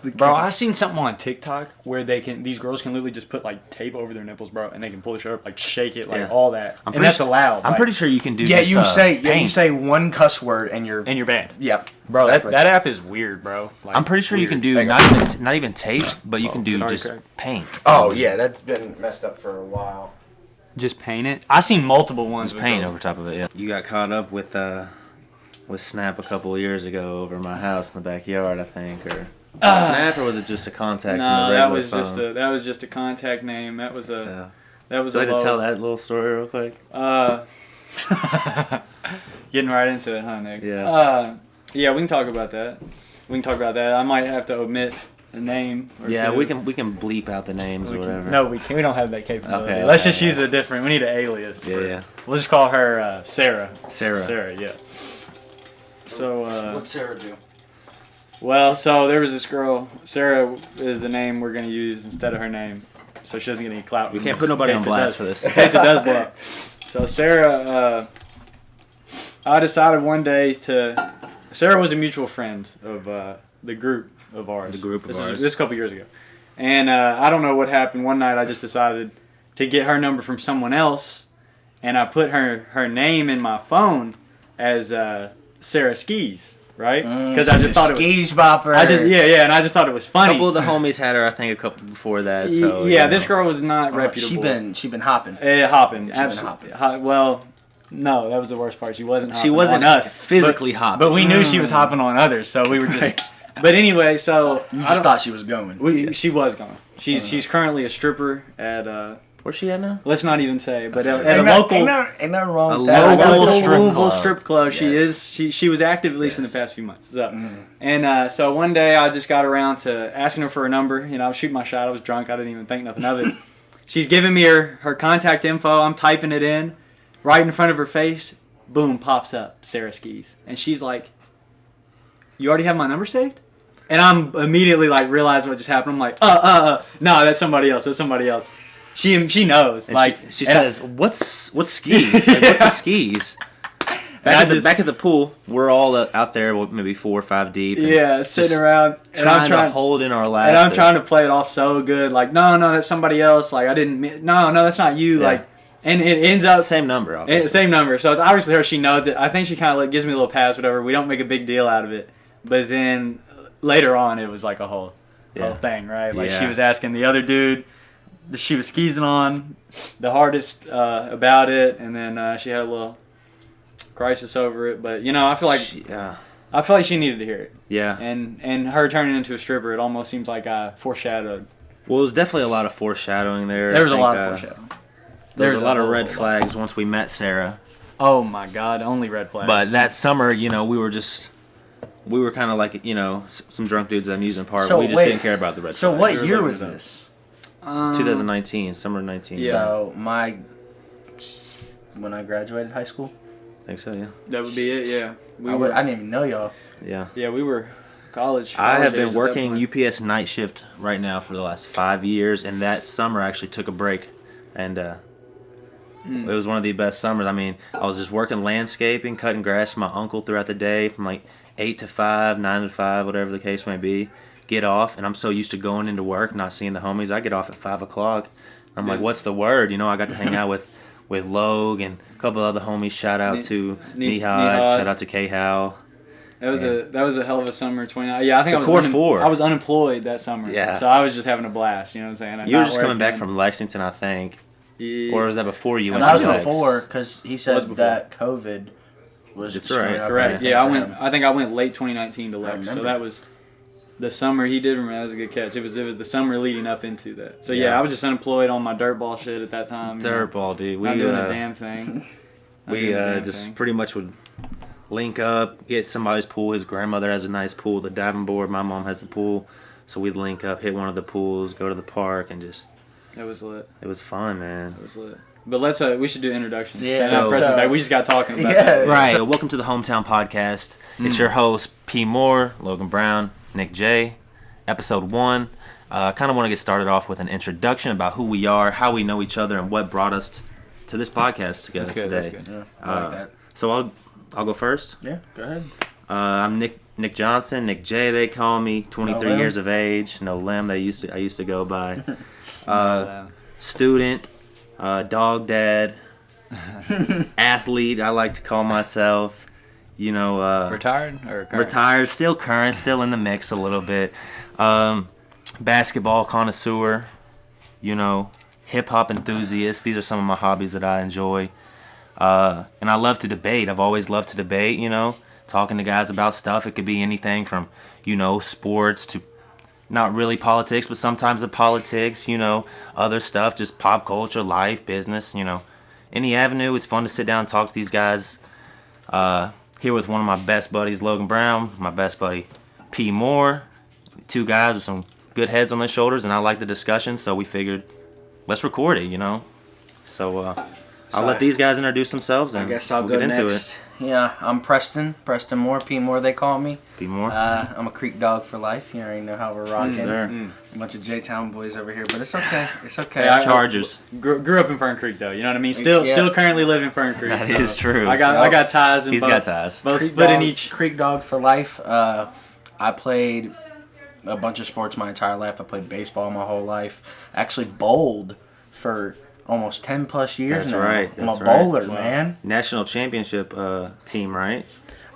Bro, I seen something on TikTok where these girls can literally just put like tape over their nipples, bro, and they can pull the shirt up, like shake it, like all that, and that's allowed. I'm pretty sure you can do. Yeah, just, you say one cuss word and you're banned. Yep, bro. Exactly. That app is weird, bro. Like, I'm pretty sure you can do not even tape, but you can do just paint. Oh yeah, that's been messed up for a while. Just paint it. I seen multiple ones. Just paint over top of it. Yeah. You got caught up with Snap a couple of years ago over my house in the backyard, I think, or. Snap, or was it just a contact? No, in the that was phone? that was just a contact name. That was a that was. Would you like to tell that little story real quick? Getting right into it, huh, Nick? Yeah. Yeah, we can talk about that. I might have to omit a name. Or two. We can bleep out the names or whatever. No, we can't. We don't have that capability. Okay, Let's just use a different. We need an alias. Yeah. We'll just call her Sarah. Sarah. Yeah. So. What's Sarah do? Well, so there was this girl. Sarah is the name we're gonna use instead of her name, so she doesn't get any clout. We can't put nobody on blast for this. In case it does blow up. So Sarah, I decided one day to. Sarah was a mutual friend of the group of ours. This is a couple years ago, and I don't know what happened. One night I just decided to get her number from someone else, and I put her name in my phone as Sarah Skis. Right? Because I just thought it was Skis Bopper. And I just thought it was funny. A couple of the homies had her, I think, a couple before that. So this girl was not reputable. She been hopping. Hopping, absolutely. Well, no, that was the worst part. She wasn't. Hopping she wasn't on us physically hopping, but we knew she was hopping on others, so we were just. But anyway, so you just thought she was going. She was going. She's currently a stripper at. Where's she at now? Let's not even say, but at a local, ain't nothing wrong with that. Local strip club. Yes. She was active at least in the past few months. So, and so one day I just got around to asking her for a number. You know, I was shooting my shot. I was drunk. I didn't even think nothing of it. She's giving me her contact info. I'm typing it in, right in front of her face. Boom, pops up Sarah Skis, and she's like, "You already have my number saved?" And I'm immediately like realizing what just happened. I'm like, no, that's somebody else. She knows. And like she says, "What's skis? Like, what's a skis?" Back at the pool, we're all out there, maybe 4 or 5 deep. Yeah, sitting around, and I'm trying to hold in our laughter. And I'm trying to play it off so good, like, no, that's somebody else. Like, I didn't. No, that's not you. Yeah. Like, and it ends up same number. Obviously. Same number. So it's obviously her. She knows it. I think she kind of like gives me a little pass, whatever. We don't make a big deal out of it, but then later on, it was like a whole thing, right? Like she was asking the other dude. She was skeezing on the hardest about it, and then she had a little crisis over it. But I feel like she needed to hear it. Yeah. And her turning into a stripper, it almost seems like I foreshadowed. Well, there's definitely a lot of foreshadowing there. There was a lot of foreshadowing. There was a lot of red flags once we met Sarah. Oh my God, only red flags. But that summer, we were kind of like some drunk dudes at an amusement park. We just didn't care about the red flags. So what year was this? This is 2019, summer 19. Yeah. So when I graduated high school? I think so, yeah. That would be it, yeah. I didn't even know y'all. Yeah. Yeah, we were college. I have been working UPS night shift right now for the last 5 years, and that summer I actually took a break, and it was one of the best summers. I mean, I was just working landscaping, cutting grass for my uncle throughout the day from like 8 to 5, 9 to 5, whatever the case may be. Get off, and I'm so used to going into work, not seeing the homies. I get off at 5 o'clock. I'm like, what's the word? I got to hang out with Logue and a couple other homies. Shout out to Nihad. Shout out to K-How. That was a hell of a summer. 29. Yeah, I think I was unemployed that summer. Yeah. So I was just having a blast. You know what I'm saying? You were just coming back from Lexington, I think. Yeah. Or was that before you went? That was before, because he said that COVID was. That's right. Correct. Yeah, I think I went late 2019 to Lex. So that was. The summer he did remember, that was a good catch. It was the summer leading up into that. So I was just unemployed on my dirtball shit at that time. Dirtball, dude. Not doing a damn thing. We just pretty much would link up, get somebody's pool. His grandmother has a nice pool, the diving board. My mom has a pool, so we'd link up, hit one of the pools, go to the park, and just. It was lit. It was fun, man. It was lit. But let's we should do introductions. Yeah. We just got talking about that. Right. So welcome to the Hometown Podcast. It's your host P. Moore, Logan Brown, Nick J. Episode 1. Kind of want to get started off with an introduction about who we are, how we know each other, and what brought us to this podcast together today. That's good. Yeah, I like that. So I'll go first. Yeah, go ahead. I'm Nick Johnson, Nick J. They call me. 23 years of age. No Lim. I used to go by. Student, dog dad, athlete. I like to call myself. You know, retired or current? Retired, still current, still in the mix a little bit. Basketball connoisseur. You know, hip hop enthusiast. These are some of my hobbies that I enjoy. And I love to debate. I've always loved to debate. You know, talking to guys about stuff. It could be anything from, you know, sports to not really politics, but sometimes the politics, you know, other stuff, just pop culture, life, business, you know. Any avenue, it's fun to sit down and talk to these guys. Here with one of my best buddies, Logan Brown, my best buddy, P. Moore. Two guys with some good heads on their shoulders, and I like the discussion, so we figured, let's record it, you know. So I'll let these guys introduce themselves, and I guess I'll we'll go get into next. it. Yeah, I'm Preston Moore, P. Moore they call me. P. Moore. I'm a Creek dog for life. You already know how we're rocking. Sir. A bunch of J-Town boys over here, but it's okay. It's okay. Yeah, Chargers. Grew up in Fern Creek though, you know what I mean? Still currently live in Fern Creek. That is true. I got ties in He's both. got ties. Both Creek split in dog, each. Creek dog for life. I played a bunch of sports my entire life. I played baseball my whole life. I actually bowled for almost 10 plus years That's now. right. I'm That's a right. bowler, man. National championship team, right?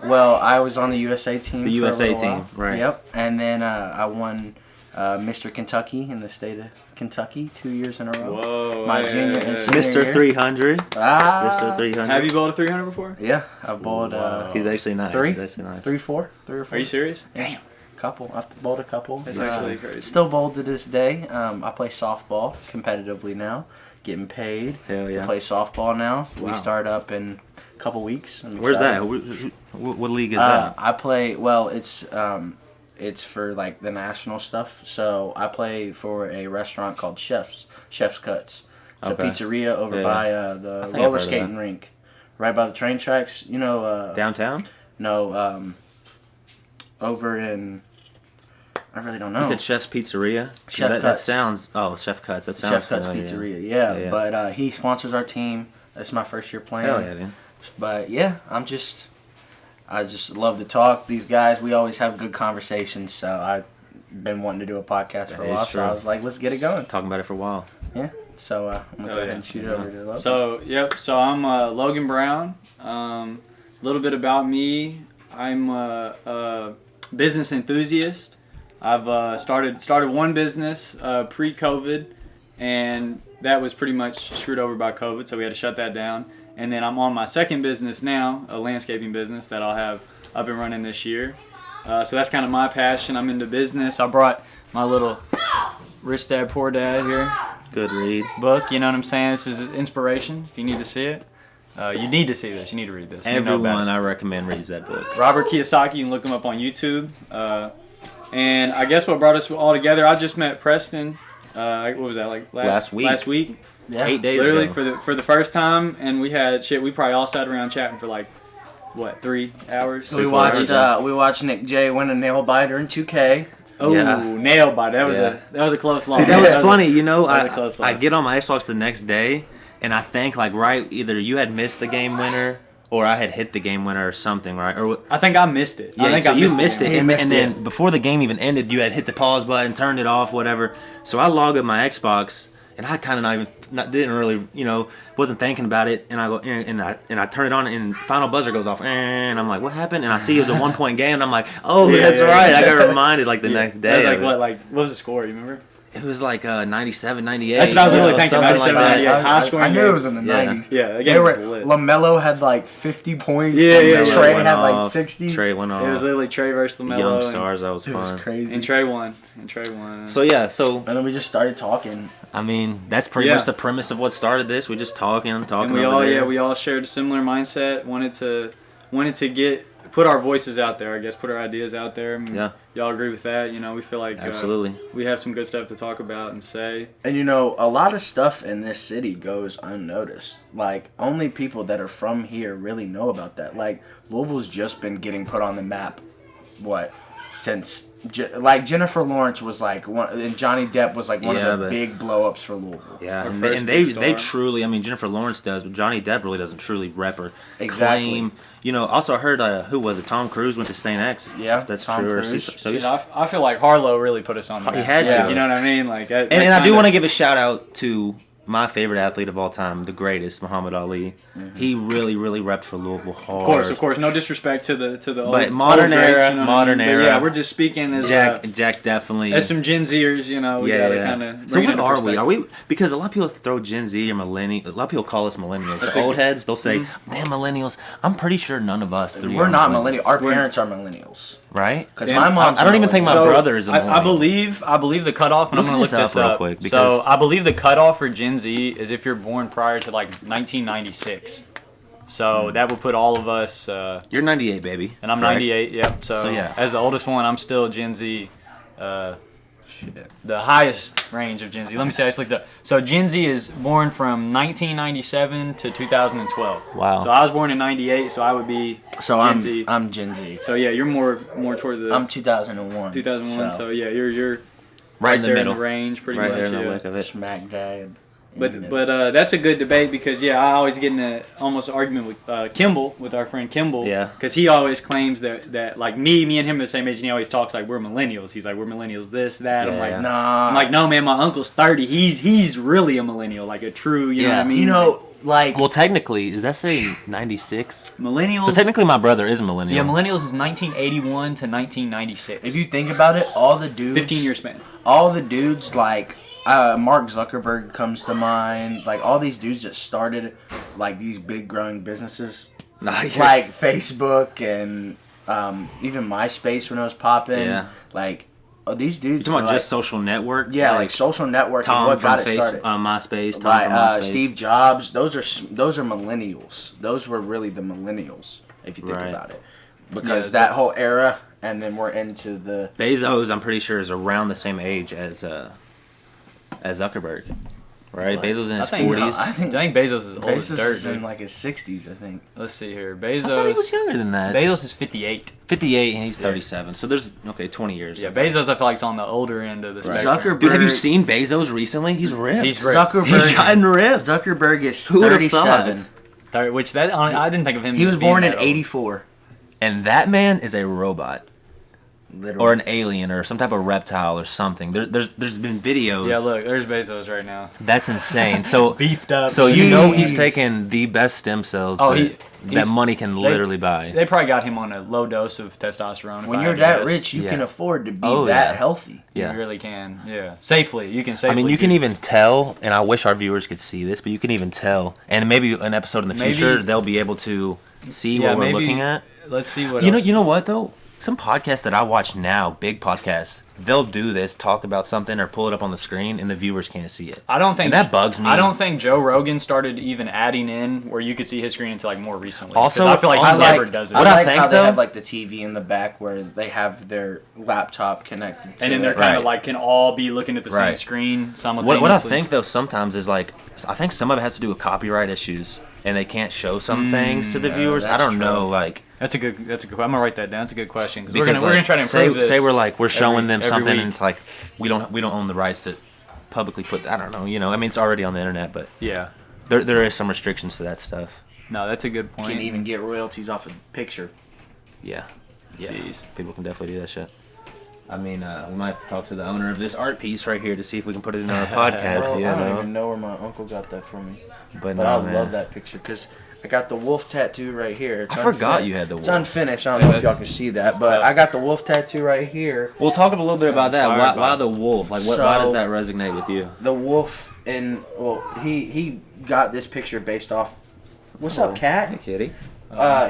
Well, I was on the USA team. The for USA a little team, while. right. Yep. And then I won Mr. Kentucky in the state of Kentucky 2 years in a row. Whoa. My junior and senior Mr. year. 300. Ah. Mr. 300. Have you bowled a 300 before? Yeah, I bowled He's actually nice. three? He's actually nice. 3 or 4. Are you serious? Damn. Couple. I've bowled a couple. That's actually crazy. Still bowled to this day. I play softball competitively now. Getting paid Hell to yeah. play softball now. Wow. We start up in a couple weeks. I'm Where's that? excited. What league is that? I play. Well, it's for like the national stuff. So I play for a restaurant called Chef's Cuts. It's Okay. a pizzeria over Yeah. by I the think I've roller heard of skating that. rink, right by the train tracks. You know. Downtown? No. Over in. I really don't know. You said Chef's Pizzeria? Chef that Cuts. sounds... Oh, Chef Cuts. That sounds Chef Cuts familiar. Pizzeria. Yeah. Yeah. But he sponsors our team. It's my first year playing. Hell yeah, dude. But yeah, I just love to talk. These guys, we always have good conversations. So I've been wanting to do a podcast for a is while. true. So I was like, let's get it going. Talking about it for a while. Yeah. So I'm gonna go ahead and shoot it over to Logan. So, yep. So I'm Logan Brown. A little bit about me. I'm a business enthusiast. I've started one business pre-COVID, and that was pretty much screwed over by COVID, so we had to shut that down. And then I'm on my second business now, a landscaping business that I'll have up and running this year. So that's kind of my passion. I'm into business. I brought my little Rich Dad Poor Dad here Good read. book. You know what I'm saying? This is inspiration. If you need to see it, you need to see this. You need to read this. You know about Everyone it. I recommend reads that book. Robert Kiyosaki. You can look him up on YouTube. And I guess what brought us all together, I just met Preston. What was that, like Last week. Last week. yeah. 8 days Literally ago. for the first time, and we had shit. We probably all sat around chatting for like, what, 3 hours? We 4 watched hours, Nick J win a nail biter in 2K. Oh, Yeah. nail bite. That was Yeah. that was a close loss. Dude, that was funny. You know, that was a close I loss. get on my Xbox the next day, and I think, like, right, either you had missed the game winner, or I had hit the game winner or something, right? Or I think I missed it. yeah, I think so I you missed missed it, He and, missed and it. then before the game even ended, you had hit the pause button, turned it off, whatever. So I log up my Xbox, and I kind of didn't really, you know, wasn't thinking about it, and I go and I turn it on, and final buzzer goes off, and I'm like, what happened? And I see it was a 1-point game, and I'm like, oh, Yeah, that's yeah, right. yeah. I got reminded like the next day. That was like of it. what was the score? You remember? It was like 97, 98. That's what I was really thinking, Something 97, like that. 98. High scoring I knew game. it was in the Yeah. 90s. Yeah, the They game was were, lit. LaMelo had like 50 points. Yeah, and yeah, yeah. Trey Went had like off. 60. Trey went off. It was literally Trey versus The LaMelo. Young and- Stars. That was It was fun. crazy. And Trey won. So yeah, so And then we just started talking. I mean, that's pretty Yeah. much the premise of what started this. We just talking. And we all shared a similar mindset. Wanted to put our voices out there. I guess put our ideas out there. And Yeah. Y'all agree with that? You know, we feel like Absolutely. we have some good stuff to talk about and say. And you know, a lot of stuff in this city goes unnoticed. Like, only people that are from here really know about that. Like, Louisville's just been getting put on the map, since like Jennifer Lawrence was like one, and Johnny Depp was like one of the big blow ups for Louisville. Yeah, and they truly, I mean, Jennifer Lawrence does, but Johnny Depp really doesn't truly rep or claim. You know, also I heard who was it? Tom Cruise went to St. X. Yeah, that's Tom true. Cruise. I feel like Harlow really put us on. He had to. You know what I mean? Like, and I do want to give a shout out to my favorite athlete of all time, the greatest, Muhammad Ali. Mm-hmm. He really, really repped for Louisville hard. Of course. No disrespect to the but old, modern era, you know modern era. But yeah, we're just speaking as Jack definitely as some Gen Zers. You know, kind of. So what are we? Are we? Because a lot of people throw Gen Z or millennial. A lot of people call us millennials. The old heads, they'll say, "Man, millennials." I'm pretty sure none of us. We're not millennials. Our parents are millennials. Right? Because my mom. I don't even think my brother is a millennial. I believe the cutoff, and I'm going to look this up real quick. So I believe the cutoff for Gen Z is if you're born prior to like 1996. So that would put all of us. You're 98, baby. And I'm 98. Yep. So yeah, as the oldest one, I'm still Gen Z. The highest range of Gen Z. Let me see. I just looked up. So Gen Z is born from 1997 to 2012. Wow. So I was born in 98, so I would be Gen Z. I'm Gen Z. So yeah, you're more toward the. I'm 2001. 2001. So yeah, you're right in the there middle in the range, pretty right much. There in the lick of it. Smack dab. But that's a good debate because I always get in a almost argument with Kimball, with our friend Kimball. Yeah. Because he always claims that like me and him are the same age, and he always talks like we're millennials. He's like, we're millennials, this, that. Yeah, I'm like, nah. I'm like, no, man, my uncle's 30. He's really a millennial, like a true. You know what I mean? You know, like. Well, technically, does that say 96? Millennials. So technically, my brother is a millennial. Yeah, millennials is 1981 to 1996. If you think about it, all the dudes. 15-year span. All the dudes like. Mark Zuckerberg comes to mind. Like all these dudes that started like these big growing businesses, like Facebook and even MySpace when it was popping. Yeah. Like these dudes. You're talking about just social network. Yeah, like social network. Tom what got from it started. MySpace. Tom like from MySpace. Steve Jobs. Those are millennials. Those were really the millennials if you think about it, because that whole era, and then we're into the Bezos. I'm pretty sure is around the same age as Zuckerberg, right? What? Bezos in his 40s. I think Bezos is old as dirt, is in like his 60s, I think. Let's see here. Bezos. I thought he was younger than that. Bezos is 58. 58 and he's 37. So there's 20 years. Yeah, Bezos I feel like is on the older end of the spectrum. Zuckerberg. Dude, have you seen Bezos recently? He's ripped. He's ripped. Zuckerberg. gotten ripped. Zuckerberg is Who would've 37. Which I didn't think of him. He was born in 84. And that man is a robot. Literally. Or an alien or some type of reptile or something. There's been videos. Yeah, look, there's Bezos right now. That's insane. So beefed up. So you know he's taking the best stem cells that money can literally buy. They probably got him on a low dose of testosterone. When you're that rich, you can afford to be that healthy. Yeah. You really can. Yeah. Safely. You can safely. I mean, you can even tell, and I wish our viewers could see this, but you can even tell. And maybe an episode in the future, they'll be able to see what we're looking at. Let's see what You know what, though? Some podcasts that I watch now, big podcasts, they'll do this, talk about something, or pull it up on the screen, and the viewers can't see it. I don't think and that bugs me. I don't think Joe Rogan started even adding in where you could see his screen until like more recently. Also, I feel like he never does it. I like how they have like the TV in the back where they have their laptop connected to and then they're kind of like can all be looking at the same screen simultaneously. What I think though sometimes is like I think some of it has to do with copyright issues. And they can't show some things to the viewers. I don't know, like that's a good. I'm gonna write that down. That's a good question because we're gonna try to improve this. Say we're showing them something, and it's like we don't own the rights to publicly put. I don't know, I mean, it's already on the internet, but yeah, there is some restrictions to that stuff. No, that's a good point. You can even get royalties off a picture. Yeah. Jeez. People can definitely do that shit. I mean, we might have to talk to the owner of this art piece right here to see if we can put it in our podcast. Bro, I don't even know where my uncle got that from me. But no, I man. love that picture because I got the wolf tattoo right here. I forgot you had the wolf. It's unfinished. I don't know if y'all can see that, but I got the wolf tattoo right here. We'll talk a little bit about that. Why the wolf? Like, why does that resonate with you? The wolf, he got this picture based off. What's up, cat? Hey, kitty.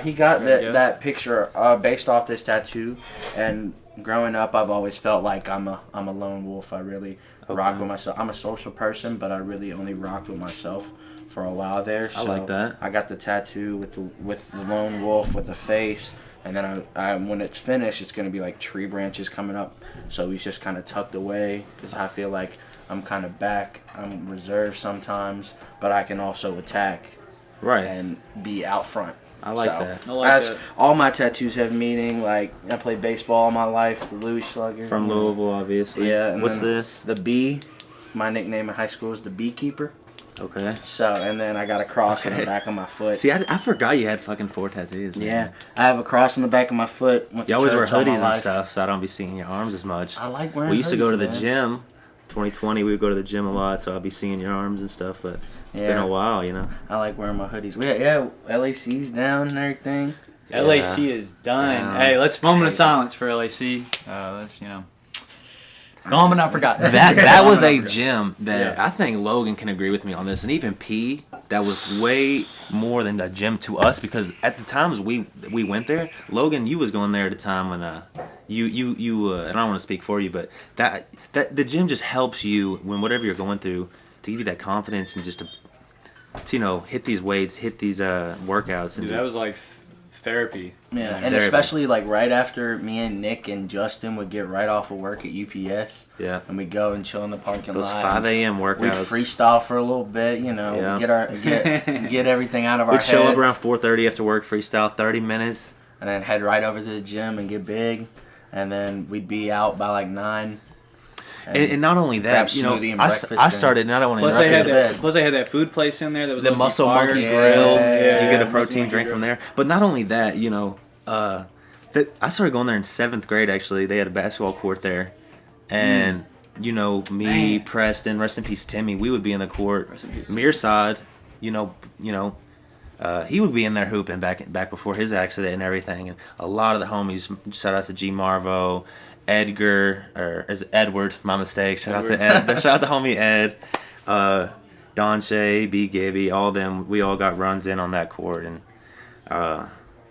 He got that picture based off this tattoo, and growing up, I've always felt like I'm a lone wolf. I really rock with myself. I'm a social person, but I really only rocked with myself for a while there. So I like that. I got the tattoo with the lone wolf with the face, and then I when it's finished, it's gonna be like tree branches coming up. So he's just kind of tucked away because I feel like I'm kind of back. I'm reserved sometimes, but I can also attack. Right. And be out front. I like that. I like that. All my tattoos have meaning. Like, I played baseball all my life, the Louis Slugger. From Louisville, obviously. Yeah. And what's this? The bee. My nickname in high school was the Beekeeper. Okay. So, and then I got a cross on the back of my foot. See, I forgot you had fucking 4 tattoos. Man. Yeah. I have a cross on the back of my foot. You always wear hoodies and stuff, so I don't be seeing your arms as much. I like wearing hoodies. We used to go to the gym. 2020, we would go to the gym a lot, so I'd be seeing your arms and stuff, but it's been a while, you know. I like wearing my hoodies. LAC's down and everything. LAC is done. Hey, let's moment of silence for LAC. Let's gone but not forgotten. That was a gym that I think Logan can agree with me on this, and even P. That was way more than a gym to us because at the times we went there, Logan, you was going there at a time when you and I don't want to speak for you, but that the gym just helps you when whatever you're going through to give you that confidence and just to hit these weights, hit these workouts. And dude, that was like therapy. Yeah, and especially like right after me and Nick and Justin would get right off of work at UPS. Yeah. And we'd go and chill in the parking lot. Those 5 a.m. workouts. We'd freestyle for a little bit, get everything out of our head. We'd show up around 4:30 after work, freestyle 30 minutes. And then head right over to the gym and get big. And then we'd be out by like 9. And not only that, I started, and I don't want to plus they had that food place in there that was the Muscle Monkey Grill. You get a protein drink from there. But not only that, I started going there in 7th grade. Actually, they had a basketball court there, and me, Preston, rest in peace, Timmy. We would be in the court. Mirsad, he would be in there hooping back before his accident and everything. And a lot of the homies. Shout out to G Marvo. Edgar, or is it Edward? My mistake. Shout out to Ed. Shout out to homie Ed, Don Shay, B Gibby, all of them. We all got runs in on that court, and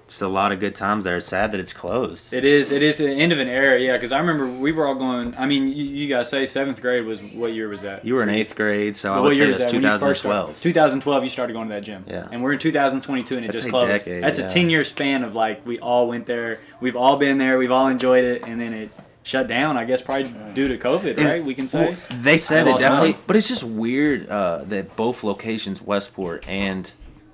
just a lot of good times there. It's sad that it's closed. It is the end of an era, yeah. Because I remember we were all going. I mean, you guys say 7th grade was what year was that? You were in 8th grade, so I would say it was 2012. 2012, you started going to that gym. Yeah. And we're in 2022, and it just closed. Decade, That's a 10-year span of like we all went there. We've all been there. We've all enjoyed it, and then it shut down, I guess, probably due to COVID, right? We can say. Well, they said it definitely, but it's just weird that both locations, Westport and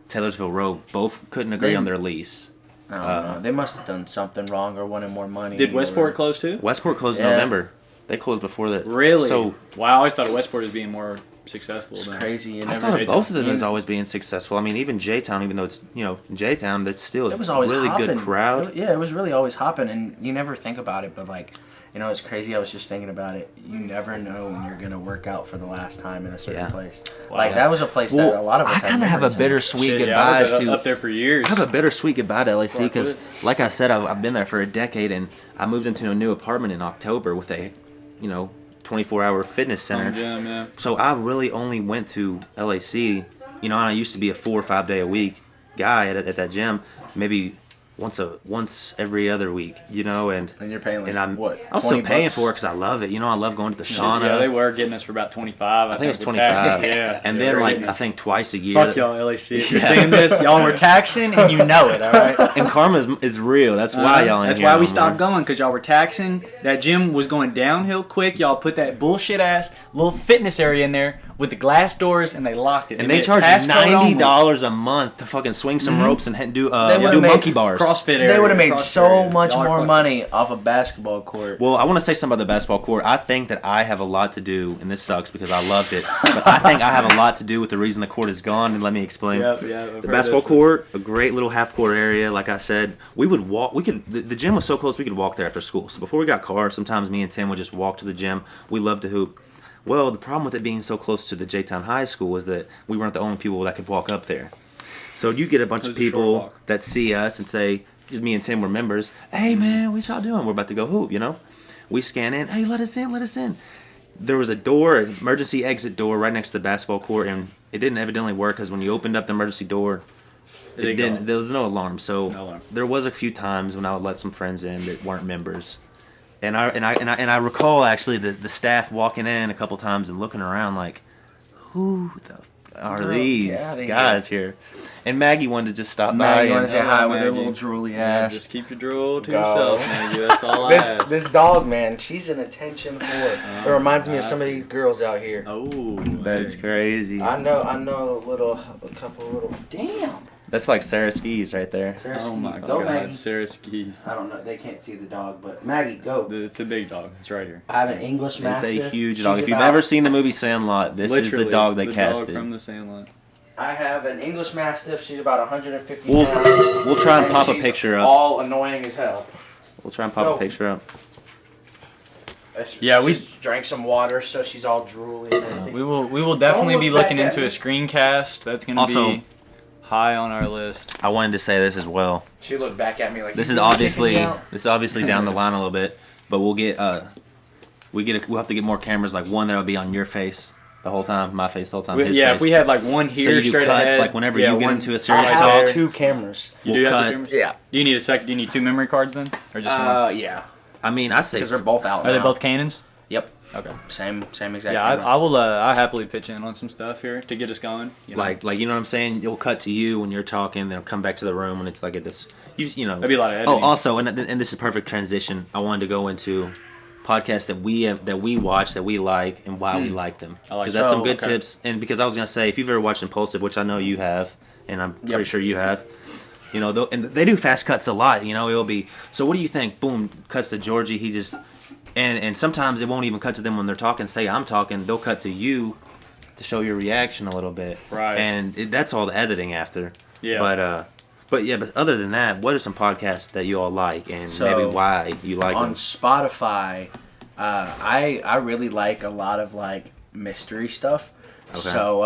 Taylorsville Road, both couldn't agree on their lease. I don't know. They must have done something wrong or wanted more money. Did Westport close too? Westport closed in November. They closed before that. Really? So, wow, I always thought of Westport as being more successful. It's crazy. I thought of both of them as always being successful. I mean, even J-Town, even though it's, J-Town, that's still a really good crowd. It was really always hopping, and you never think about it, but like, it's crazy. I was just thinking about it. You never know when you're going to work out for the last time in a certain place. Wow. Like, that was a place that a lot of us I kind of have a bittersweet goodbye to... up there for years. I have a bittersweet goodbye to LAC because, like I said, I've been there for a decade, and I moved into a new apartment in October with a, 24-hour fitness center. Gym, yeah. So I really only went to LAC, and I used to be a 4 or 5 day a week guy at that gym, maybe once every other week, and you're paying like I'm what? still paying for it because I love it. I love going to the sauna. Yeah, they were getting us for about 25. I think it was 25. Yeah, and then I think twice a year. Fuck y'all, LAC. If you're seeing this, y'all were taxing and you know it. All right. And karma is real. That's why y'all. That's why we stopped going because y'all were taxing. That gym was going downhill quick. Y'all put that bullshit ass little fitness area in there with the glass doors and they locked it. And they charged $90 a month to fucking swing some ropes and do monkey bars. CrossFit area. They would have made so much more money off a basketball court. Well, I want to say something about the basketball court. I think that I have a lot to do, and this sucks because I loved it, but I think I have a lot to do with the reason the court is gone, and let me explain. The basketball court, a great little half-court area, like I said. We would walk. The gym was so close we could walk there after school. So before we got cars, sometimes me and Tim would just walk to the gym. We loved to hoop. Well, the problem with it being so close to the J-Town High School was that we weren't the only people that could walk up there. So you get a bunch of people that see us and say, because me and Tim were members, hey man, what y'all doing? We're about to go hoop, We scan in, hey, let us in. There was a door, an emergency exit door right next to the basketball court, and it didn't evidently work because when you opened up the emergency door, there was no alarm. So there was a few times when I would let some friends in that weren't members. And I recall actually the staff walking in a couple times and looking around like, who the are these guys here? And Maggie wanted to just stop by. Maggie wanted to say hi with her little drooly ass. Just keep your drool to yourself, Maggie. That's all I ask. This dog, man, she's an attention whore. It reminds me of some of these girls out here. Oh, that's crazy. I know a couple little. Damn. That's like Sarah Skis right there. Sarah Oh my Skis. Go, God, Maggie. Sarah Skis. I don't know. They can't see the dog, but Maggie, go. It's a big dog. It's right here. I have an English Mastiff. It's a huge She's dog. If you've about- ever seen the movie Sandlot, this is the dog they casted. Dog from the Sandlot. I have an English Mastiff. She's about 150 We'll pounds. try and and pop a she's picture up. all annoying as hell. We'll try and pop a picture up. Yeah, She we- just drank some water, so she's all drooly and everything. We will definitely Don't be look looking back into at a me. screencast. That's gonna Also- be high on our list. I wanted to say this as well. She looked back at me like This "You is kicking obviously me out?" down the line a little bit, but we'll have to get more cameras, like one that'll be on your face the whole time, my face the whole time, his face. If we had like one here So you do straight cuts, ahead, like whenever you get one into a I serious right have talk, there. 2 cameras. You we'll do have cut. the cameras? Yeah. Do you need Do you need 2 memory cards then, or just one? Yeah. I mean, I say Because they're both out Are they now. both Canons? Yep. Okay. Same exact Yeah, camera. I will. I happily pitch in on some stuff here to get us going. You know? like you know what I'm saying. You'll cut to you when you're talking, then it'll come back to the room when it's like this. You know. That'd be a lot of Oh, editing. also, and this is a perfect transition. I wanted to go into podcasts that we watch, that we like, and why we like them. I like Because that's some that. good Okay. tips. And because I was gonna say, if you've ever watched Impulsive, which I know you have, and I'm pretty sure you have. You know, and they do fast cuts a lot. You know, it'll be. So what do you think? Boom, cuts to Georgie. He just. And sometimes it won't even cut to them when they're talking. Say I'm talking, they'll cut to you to show your reaction a little bit. Right. And that's all the editing after. Yeah. But other than that, what are some podcasts that you all like, and So, maybe why you like on them? Spotify, I really like a lot of like mystery stuff. Okay. So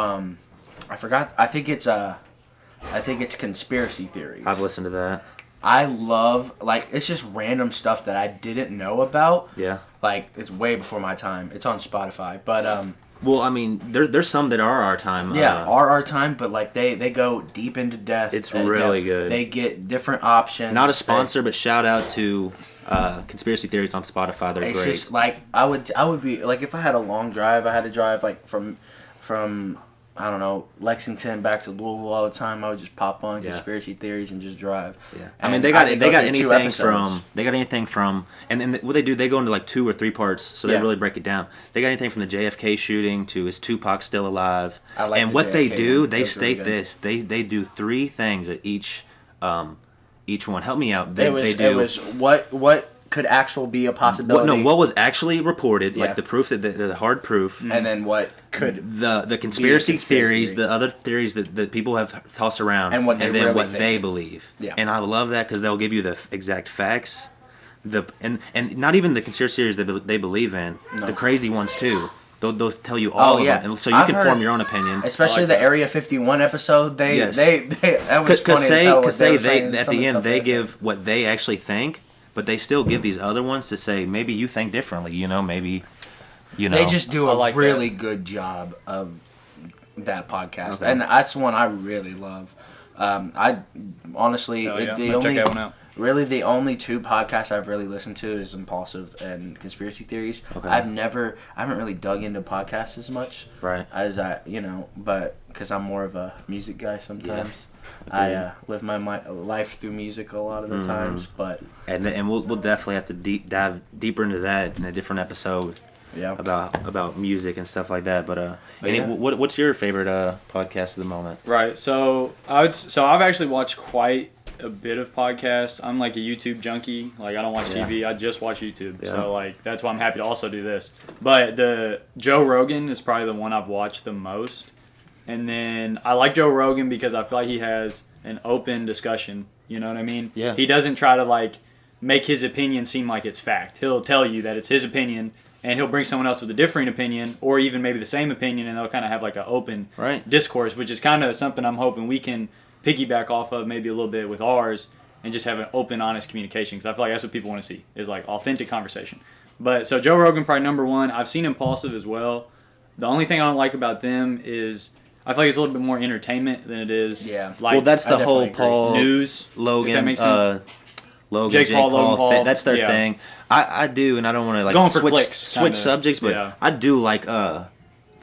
I forgot. I think it's conspiracy theories. I've listened to that. I love like it's just random stuff that I didn't know about. Yeah. Like it's way before my time. It's on Spotify, but Well, I mean, there's some that are our time. yeah, our time. But like they go deep into depth. It's really depth. good. They get different options. Not a sponsor, but shout out to Conspiracy Theories on Spotify. They're It's great. just like I would be like if I had a long drive, I had to drive like from I don't know, Lexington back to Louisville all the time. I would just pop on Conspiracy Theories and just drive. Yeah, I And mean they got could go through 2 anything from and what they do, they go into like 2 or 3 parts, so they really break it down. They got anything from the JFK shooting to is Tupac still alive? I like and the what they JFK do, one. they That's really state good. this. They do 3 things at each one. Help me out. It was what could actually be a possibility. What was actually reported, Yeah. like the proof, the hard proof, and then what could the conspiracy theories, theory. the other theories that people have tossed around, And what they then really what think. they believe. Yeah. And I love that because they'll give you the exact facts, and not even the conspiracy theories that they believe in, the crazy ones too. They'll tell you all of them, and so you I've can heard- form your own opinion. Especially like the that. Area 51 episode. They Yes. that was funny as hell. What they were saying, at some of the end stuff they said. give what they actually think, but they still give these other ones to say maybe you think differently. You know, maybe you know. They just do I a like really good job of that podcast, Okay. and that's one I really love. I honestly, Hell yeah. the I'm gonna only check that one out. really the only 2 podcasts I've really listened to is Impulsive and Conspiracy Theories. Okay. I haven't really dug into podcasts as much Right. as but because I'm more of a music guy sometimes. Agreed. I live my life through music a lot of the times, but And we'll definitely have to dive deeper into that in a different episode yeah. about music and stuff like that. But yeah. what's your favorite podcast at the moment? Right. So I've actually watched quite a bit of podcasts. I'm like a YouTube junkie. Like I don't watch TV. I just watch YouTube. Yeah. So like that's why I'm happy to also do this. But the Joe Rogan is probably the one I've watched the most. And then I like Joe Rogan because I feel like he has an open discussion. You know what I mean? Yeah. He doesn't try to like make his opinion seem like it's fact. He'll tell you that it's his opinion, and he'll bring someone else with a differing opinion, or even maybe the same opinion, and they'll kind of have like an open Right. discourse, which is kind of something I'm hoping we can piggyback off of maybe a little bit with ours, and just have an open, honest communication. Because I feel like that's what people want to see is like authentic conversation. But so Joe Rogan probably number 1. I've seen Impulsive as well. The only thing I don't like about them is I feel like it's a little bit more entertainment than it is. Yeah. Like, Well, that's I the whole definitely agree. Paul news. Logan. If that makes sense. Logan, Jake Paul, Logan Paul, that's their yeah. thing. I do, and I don't want to like Going for switch clicks, kinda, subjects, but yeah. I do like the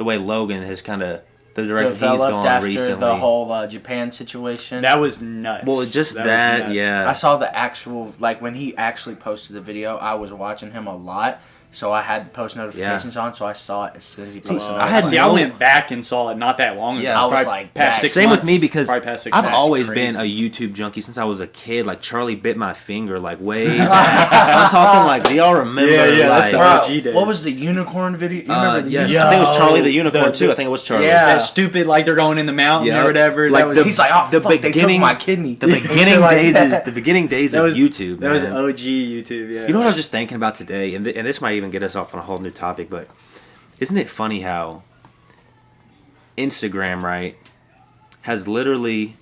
way Logan has kind of the direction he's Developed gone after recently. the whole Japan situation. That was nuts. Well, just was that, nuts. yeah. I saw the actual, like when he actually posted the video, I was watching him a lot so I had the post notifications on, so I saw it as soon as he posted. I went back and saw it not that long ago. Yeah, I was like, past 6 same months, with me because I've always crazy. been a YouTube junkie since I was a kid. Like Charlie bit my finger, like way back. I'm talking like, do y'all remember? Yeah, like, that's the OG days. What was the unicorn video? You remember the yes, unicorn? I think it was Charlie the unicorn too. I think it was Charlie. Yeah. That stupid, like they're going in the mountain or whatever. Like He's like, oh, fuck, they took my kidney. The beginning days of YouTube. That was man. OG YouTube. Yeah. You know what I was just thinking about today, and this might even get us off on a whole new topic, but isn't it funny how Instagram, right, has literally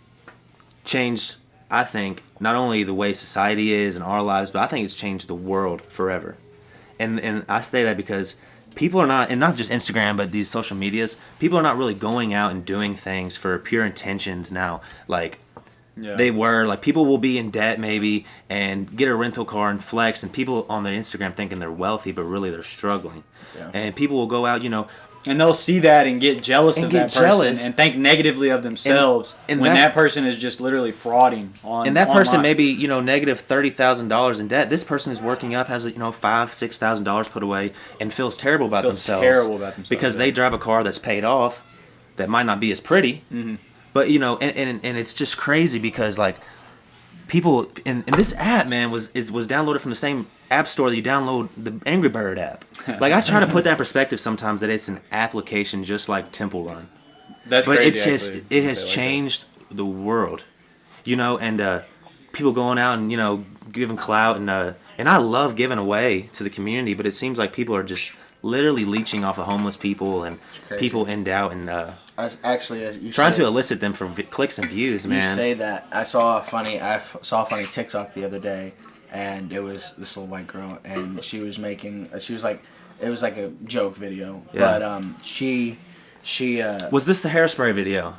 changed, I think, not only the way society is and our lives, but I think it's changed the world forever. And I say that because people are not, and not just Instagram, but these social medias, people are not really going out and doing things for pure intentions now. Like, they were, like, people will be in debt maybe and get a rental car and flex, and people on their Instagram thinking they're wealthy, but really they're struggling. Yeah. And people will go out, and they'll see that and get jealous of that person and think negatively of themselves when that person is just literally frauding on. And that online. person may be, negative $30,000 in debt. This person is working up, has $5,000-$6,000 put away, and feels terrible about themselves. Because they drive a car that's paid off, that might not be as pretty. Mm-hmm. But and it's just crazy because like people and this app, man, was downloaded from the same app store that you download the Angry Bird app. Like I try to put that in perspective sometimes that it's an application just like Temple Run. That's but crazy. It's just it has changed the world, and people going out and giving clout and I love giving away to the community, but it seems like people are just literally leeching off of homeless people and people in doubt and trying to elicit them for clicks and views, man. You say that. I saw a funny TikTok the other day, and it was this little white girl, and she was like, it was like a joke video, but she was this the hairspray video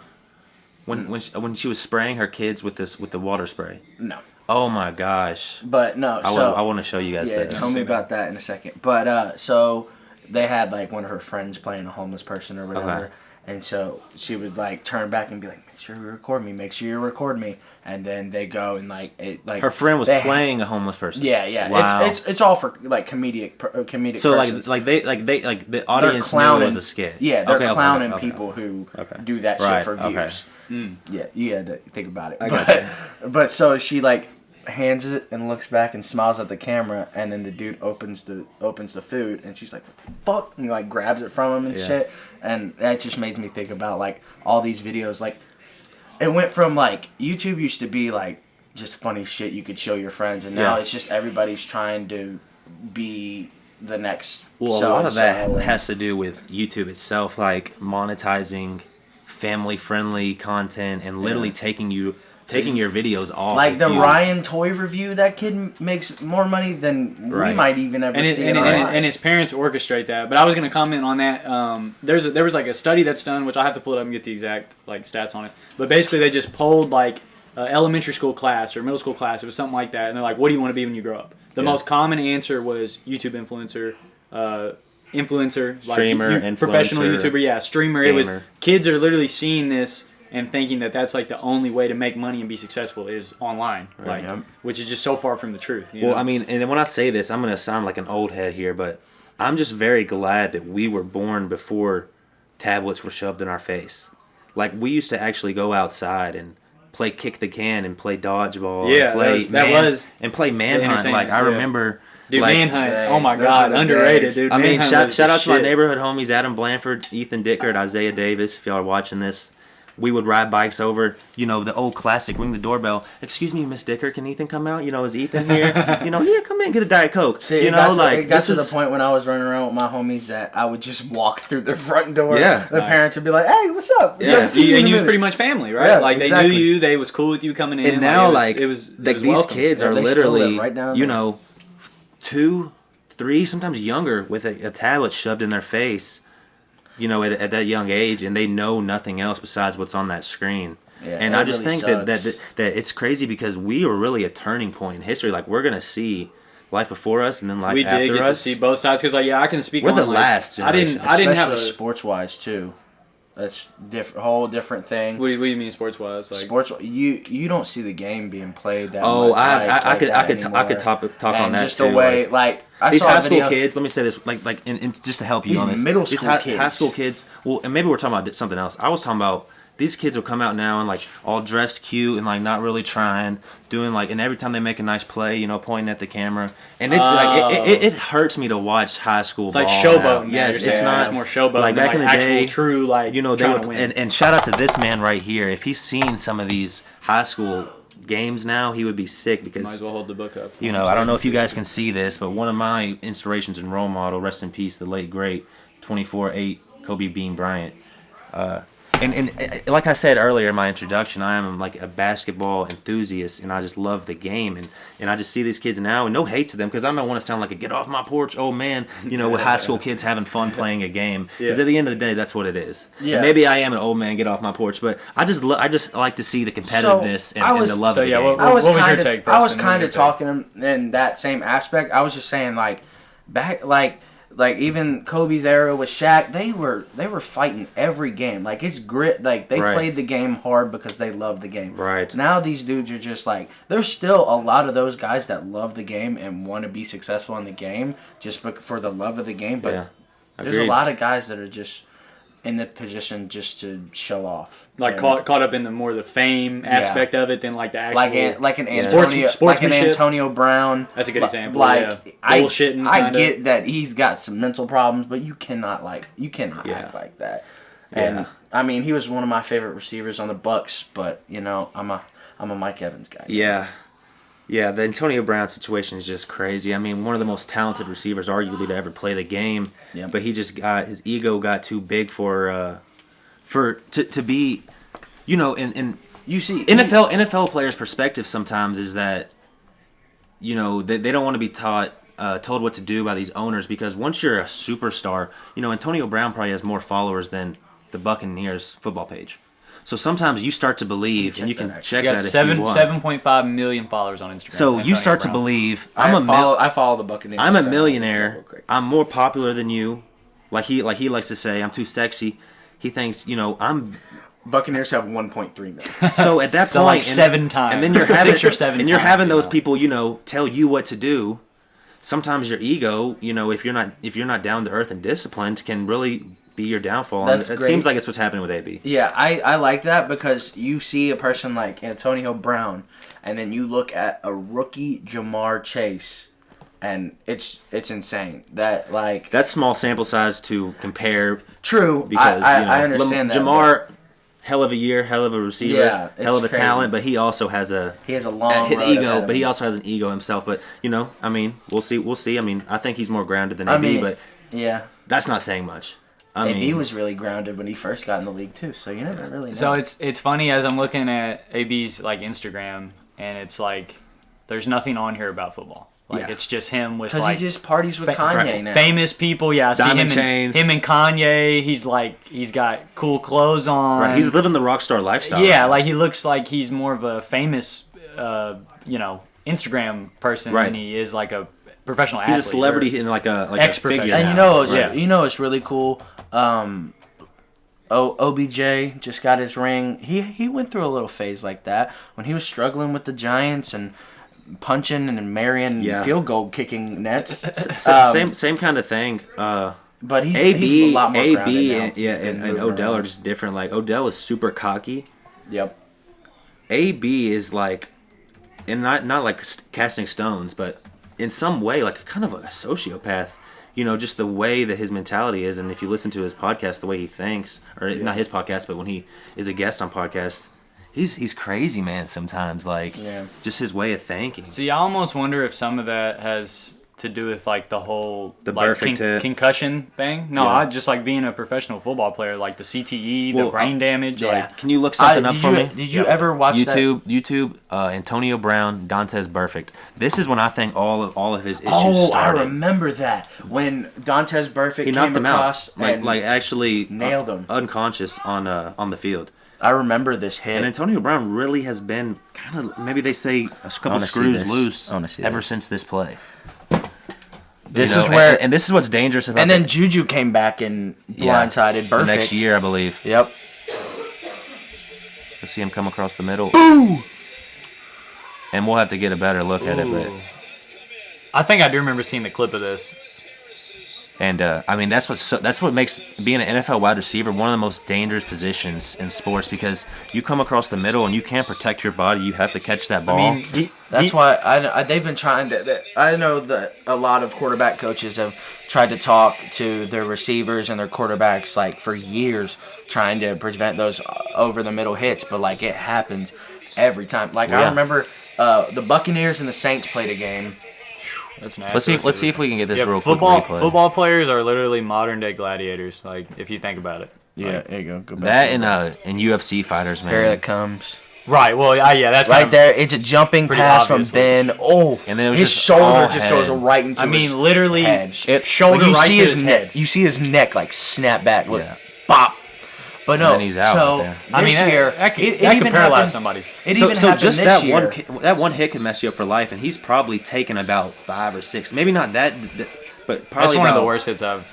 when she was spraying her kids with the water spray? No. Oh my gosh. But no. I want to show you guys that. Tell me about that in a second. But so they had like one of her friends playing a homeless person or whatever. Okay. And so she would like turn back and be like, "Make sure you record me. Make sure you record me." And then they go and like her friend was playing a homeless person. Yeah. Wow. It's all for like comedic. So persons. like the audience knew it was a skit. Yeah, they're clowning people who do that shit for views. Okay. Yeah, you had to think about it. But so she like hands it and looks back and smiles at the camera, and then the dude opens the food, and she's like, "What the fuck?" and like grabs it from him and shit. And that just made me think about like all these videos. Like it went from like YouTube used to be like just funny shit you could show your friends, and now it's just everybody's trying to be the next. Well, a lot of that has to do with YouTube itself, like monetizing family-friendly content and literally taking your videos off. Like the Ryan toy review, that kid makes more money than we might even ever see. And his parents orchestrate that. But I was going to comment on that. There was like a study that's done, which I have to pull it up and get the exact like stats on it. But basically, they just polled like elementary school class or middle school class. It was something like that. And they're like, "What do you want to be when you grow up?" The most common answer was YouTube influencer. Streamer, like professional YouTuber, streamer. Gamer. It was kids are literally seeing this and thinking that that's like the only way to make money and be successful is online, which is just so far from the truth. You know? I mean, and when I say this, I'm gonna sound like an old head here, but I'm just very glad that we were born before tablets were shoved in our face. Like we used to actually go outside and play kick the can and play dodgeball. And play manhunt. Like I remember. Dude, Manhunt. Oh my God, underrated, dude. I mean, shout out to my neighborhood homies, Adam Blanford, Ethan Dickert, Isaiah Davis. If y'all are watching this, we would ride bikes over, the old classic, ring the doorbell. "Excuse me, Miss Dickert, can Ethan come out? Is Ethan here? Yeah, come in, get a Diet Coke." See, it got to the point when I was running around with my homies that I would just walk through their front door. Yeah. The parents would be like, "Hey, what's up?" Yeah. And you was pretty much family, right? Yeah, like they knew you, they was cool with you coming in. And now, it was these kids are literally, right now, 2, 3, sometimes younger, with a tablet shoved in their face, at that young age, and they know nothing else besides what's on that screen. Yeah, and I just think that it's crazy because we were really a turning point in history. Like we're gonna see life before us and then life after us. We did get to see both sides because, I can speak. We're the last generation. I didn't have sports wise too. That's whole different thing. What do you mean sports wise? Like sports, you don't see the game being played that Oh, much. I could talk on that just too. the way like I these saw high a video. school kids. Let me say this, and just to help you These on this, middle these school kids. high school kids. Well, and maybe we're talking about something else. I was talking about these kids will come out now and like all dressed cute and like not really trying, doing like, and every time they make a nice play, pointing at the camera, and it's like it hurts me to watch high school. It's ball like showboating. Yes, it's not. It's more showboating. Like back in the actual, day, true like they would, and shout out to this man right here. If he's seen some of these high school games now, he would be sick because might as well hold the book up. I don't know if you guys can see this, but one of my inspirations and role model, rest in peace, the late great 24-8 Kobe Bean Bryant. And like I said earlier in my introduction, I am like a basketball enthusiast, and I just love the game. And I just see these kids now, and no hate to them, because I don't want to sound like a get off my porch old man, with high school kids having fun playing a game. Because at the end of the day, that's what it is. Yeah. And maybe I am an old man, get off my porch, but I just like to see the competitiveness and the love of the game. What was your take, Preston? I was kind of talking in that same aspect. I was just saying back like even Kobe's era with Shaq, they were fighting every game. Like it's grit. Like they played the game hard because they loved the game. Right. Now these dudes are just like, there's still a lot of those guys that love the game and want to be successful in the game just for the love of the game. But there's a lot of guys that are just in the position just to show off. Like caught up in the fame aspect of it than like the actual like an Antonio Brown. That's a good example. Bullshitting. I get that he's got some mental problems, but you cannot act like that. And I mean, he was one of my favorite receivers on the Bucks, but I'm a Mike Evans guy. Yeah. Yeah, the Antonio Brown situation is just crazy. I mean, one of the most talented receivers, arguably, to ever play the game. Yep. But he just his ego got too big to be, and you see NFL players' perspective sometimes is that, they don't want to be told what to do by these owners, because once you're a superstar, Antonio Brown probably has more followers than the Buccaneers football page. So sometimes you start to believe, and you can check that if you want. 7.5 million followers on Instagram. So you start to believe, I follow the Buccaneers. I'm a millionaire. I'm more popular than you. Like he likes to say, I'm too sexy. He thinks, I'm. Buccaneers have 1.3 million. So at that point, like 7 times, and then you're having 6 or 7, and you're having those people, tell you what to do. Sometimes your ego, if you're not down to earth and disciplined, can really be your downfall. It seems like it's what's happening with AB. Yeah, I like that, because you see a person like Antonio Brown, and then you look at a rookie Jamar Chase, and it's insane. That's small sample size to compare. True, because I understand that. Jamar, hell of a year, hell of a receiver, hell of a crazy talent, but he also has a long road ego, but he also has an ego himself. But I mean, we'll see. I mean, I think he's more grounded than AB, but that's not saying much. AB was really grounded when he first got in the league too, so you never really know. So it's funny as I'm looking at AB's like Instagram, and it's like there's nothing on here about football. Like it's just him with because he just parties with Kanye now. Famous people, I see Diamond chains. Him and Kanye. He's got cool clothes on. Right, he's living the rock star lifestyle. Yeah, like he looks like he's more of a famous, Instagram person than he is like a professional athlete. He's a celebrity in like a figure. And it's really cool. OBJ just got his ring. He went through a little phase like that when he was struggling with the Giants and punching and marrying field goal kicking nets. Same kind of thing. But he's a lot more AB grounded now. and Odell are just different. Like Odell is super cocky. Yep. AB is like, and not like casting stones, but in some way like kind of like a sociopath. Just the way that his mentality is, and if you listen to his podcast, the way he thinks, or not his podcast, but when he is a guest on podcasts, he's crazy, man. Sometimes, just his way of thinking. See, I almost wonder if some of that has to do with like the whole concussion thing. No, I just like being a professional football player, like the CTE, the brain damage. Yeah. Like, can you look something up for me? Did you ever watch YouTube? Antonio Brown, Dantes Burfict. This is when I think all of his issues started. I remember that when Dantes Burfict he knocked him out, and like actually nailed him unconscious on the field. I remember this hit. And Antonio Brown really has been kind of, maybe they say, a couple screws loose ever since this play. This is where, and this is what's dangerous about. And then Juju came back and blindsided Burfict. The next year, I believe. Yep. Let's see him come across the middle. Ooh! And we'll have to get a better look at it, but I think I do remember seeing the clip of this. And I mean that's what makes being an NFL wide receiver one of the most dangerous positions in sports, because you come across the middle and you can't protect your body. You have to catch that ball. I mean, that's why they've been trying to. I know that a lot of quarterback coaches have tried to talk to their receivers and their quarterbacks like for years, trying to prevent those over the middle hits. But like it happens every time. Like I remember the Buccaneers and the Saints played a game. That's nasty. Let's see if we can get this real quick. Football players are literally modern day gladiators. Like if you think about it. Yeah, there you go. That and UFC fighters, man. Here it comes. Right. Well, yeah, that's right there. It's a jumping pass from Ben. Oh, and then it was his shoulder just goes right into. his literally, head. Shoulder like right to his head. You see his neck like snap back. Look, bop. But no, and then he's out. So right this year, that could paralyze somebody. It even happened just this year. that one hit can mess you up for life, and he's probably taken about 5 or 6, maybe not that, but probably that's one of the worst hits I've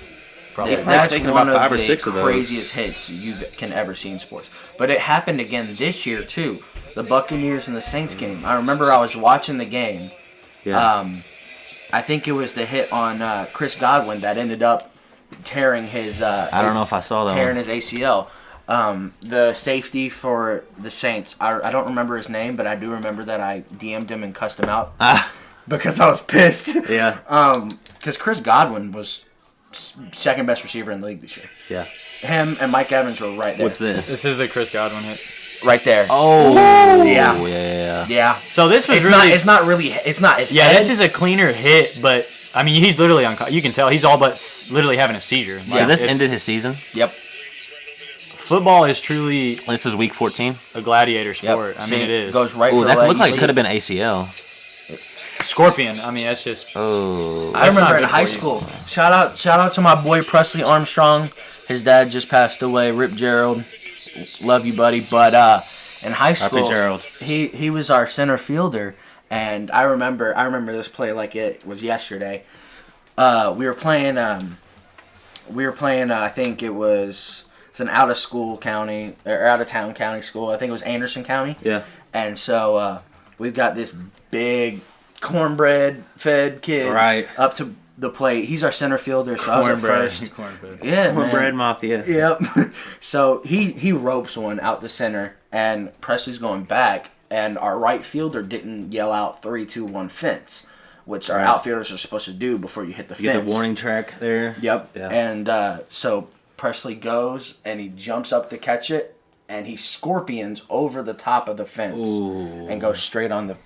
probably. That's taken one about 5 of or the 6 of those. craziest hits you can ever see in sports. But it happened again this year too. The Buccaneers and the Saints game. I remember I was watching the game. Yeah. I think it was the hit on Chris Godwin that ended up tearing his. I don't know if I saw that. Tearing his ACL. The safety for the Saints. I don't remember his name, but I do remember that I DM'd him and cussed him out because I was pissed. Yeah. Because Chris Godwin was second best receiver in the league this year. Yeah. Him and Mike Evans were right there. What's this? This is the Chris Godwin hit. Right there. Oh. Yeah. Yeah. So this was it's really. It's not really. It's not. His yeah. head. This is a cleaner hit, but I mean he's literally you can tell he's all but literally having a seizure. So this ended his season. Yep. Football is truly. This is week 14. A gladiator sport. Yep. I mean, it is. Goes right. Ooh, for that the looked leg. like it could have been ACL. Scorpion. I mean, that's just. Oh. I remember in high school. Shout out to my boy Presley Armstrong. His dad just passed away. Rip Gerald. Love you, buddy. But in high school, Gerald. he was our center fielder, and I remember this play like it was yesterday. We were playing. I think it's an out of town county school. I think it was Anderson County. Yeah. And so we've got this big cornbread fed kid up to the plate. He's our center fielder, so I was at first. Cornbread. Yeah, Cornbread Mafia. Yep. So he ropes one out the center, and Presley's going back, and our right fielder didn't yell out 3, 2, 1 fence, which our outfielders are supposed to do before you hit the fence. You get the warning track there. Yep. Yeah. And so Presley goes and he jumps up to catch it, and he scorpions over the top of the fence and goes straight to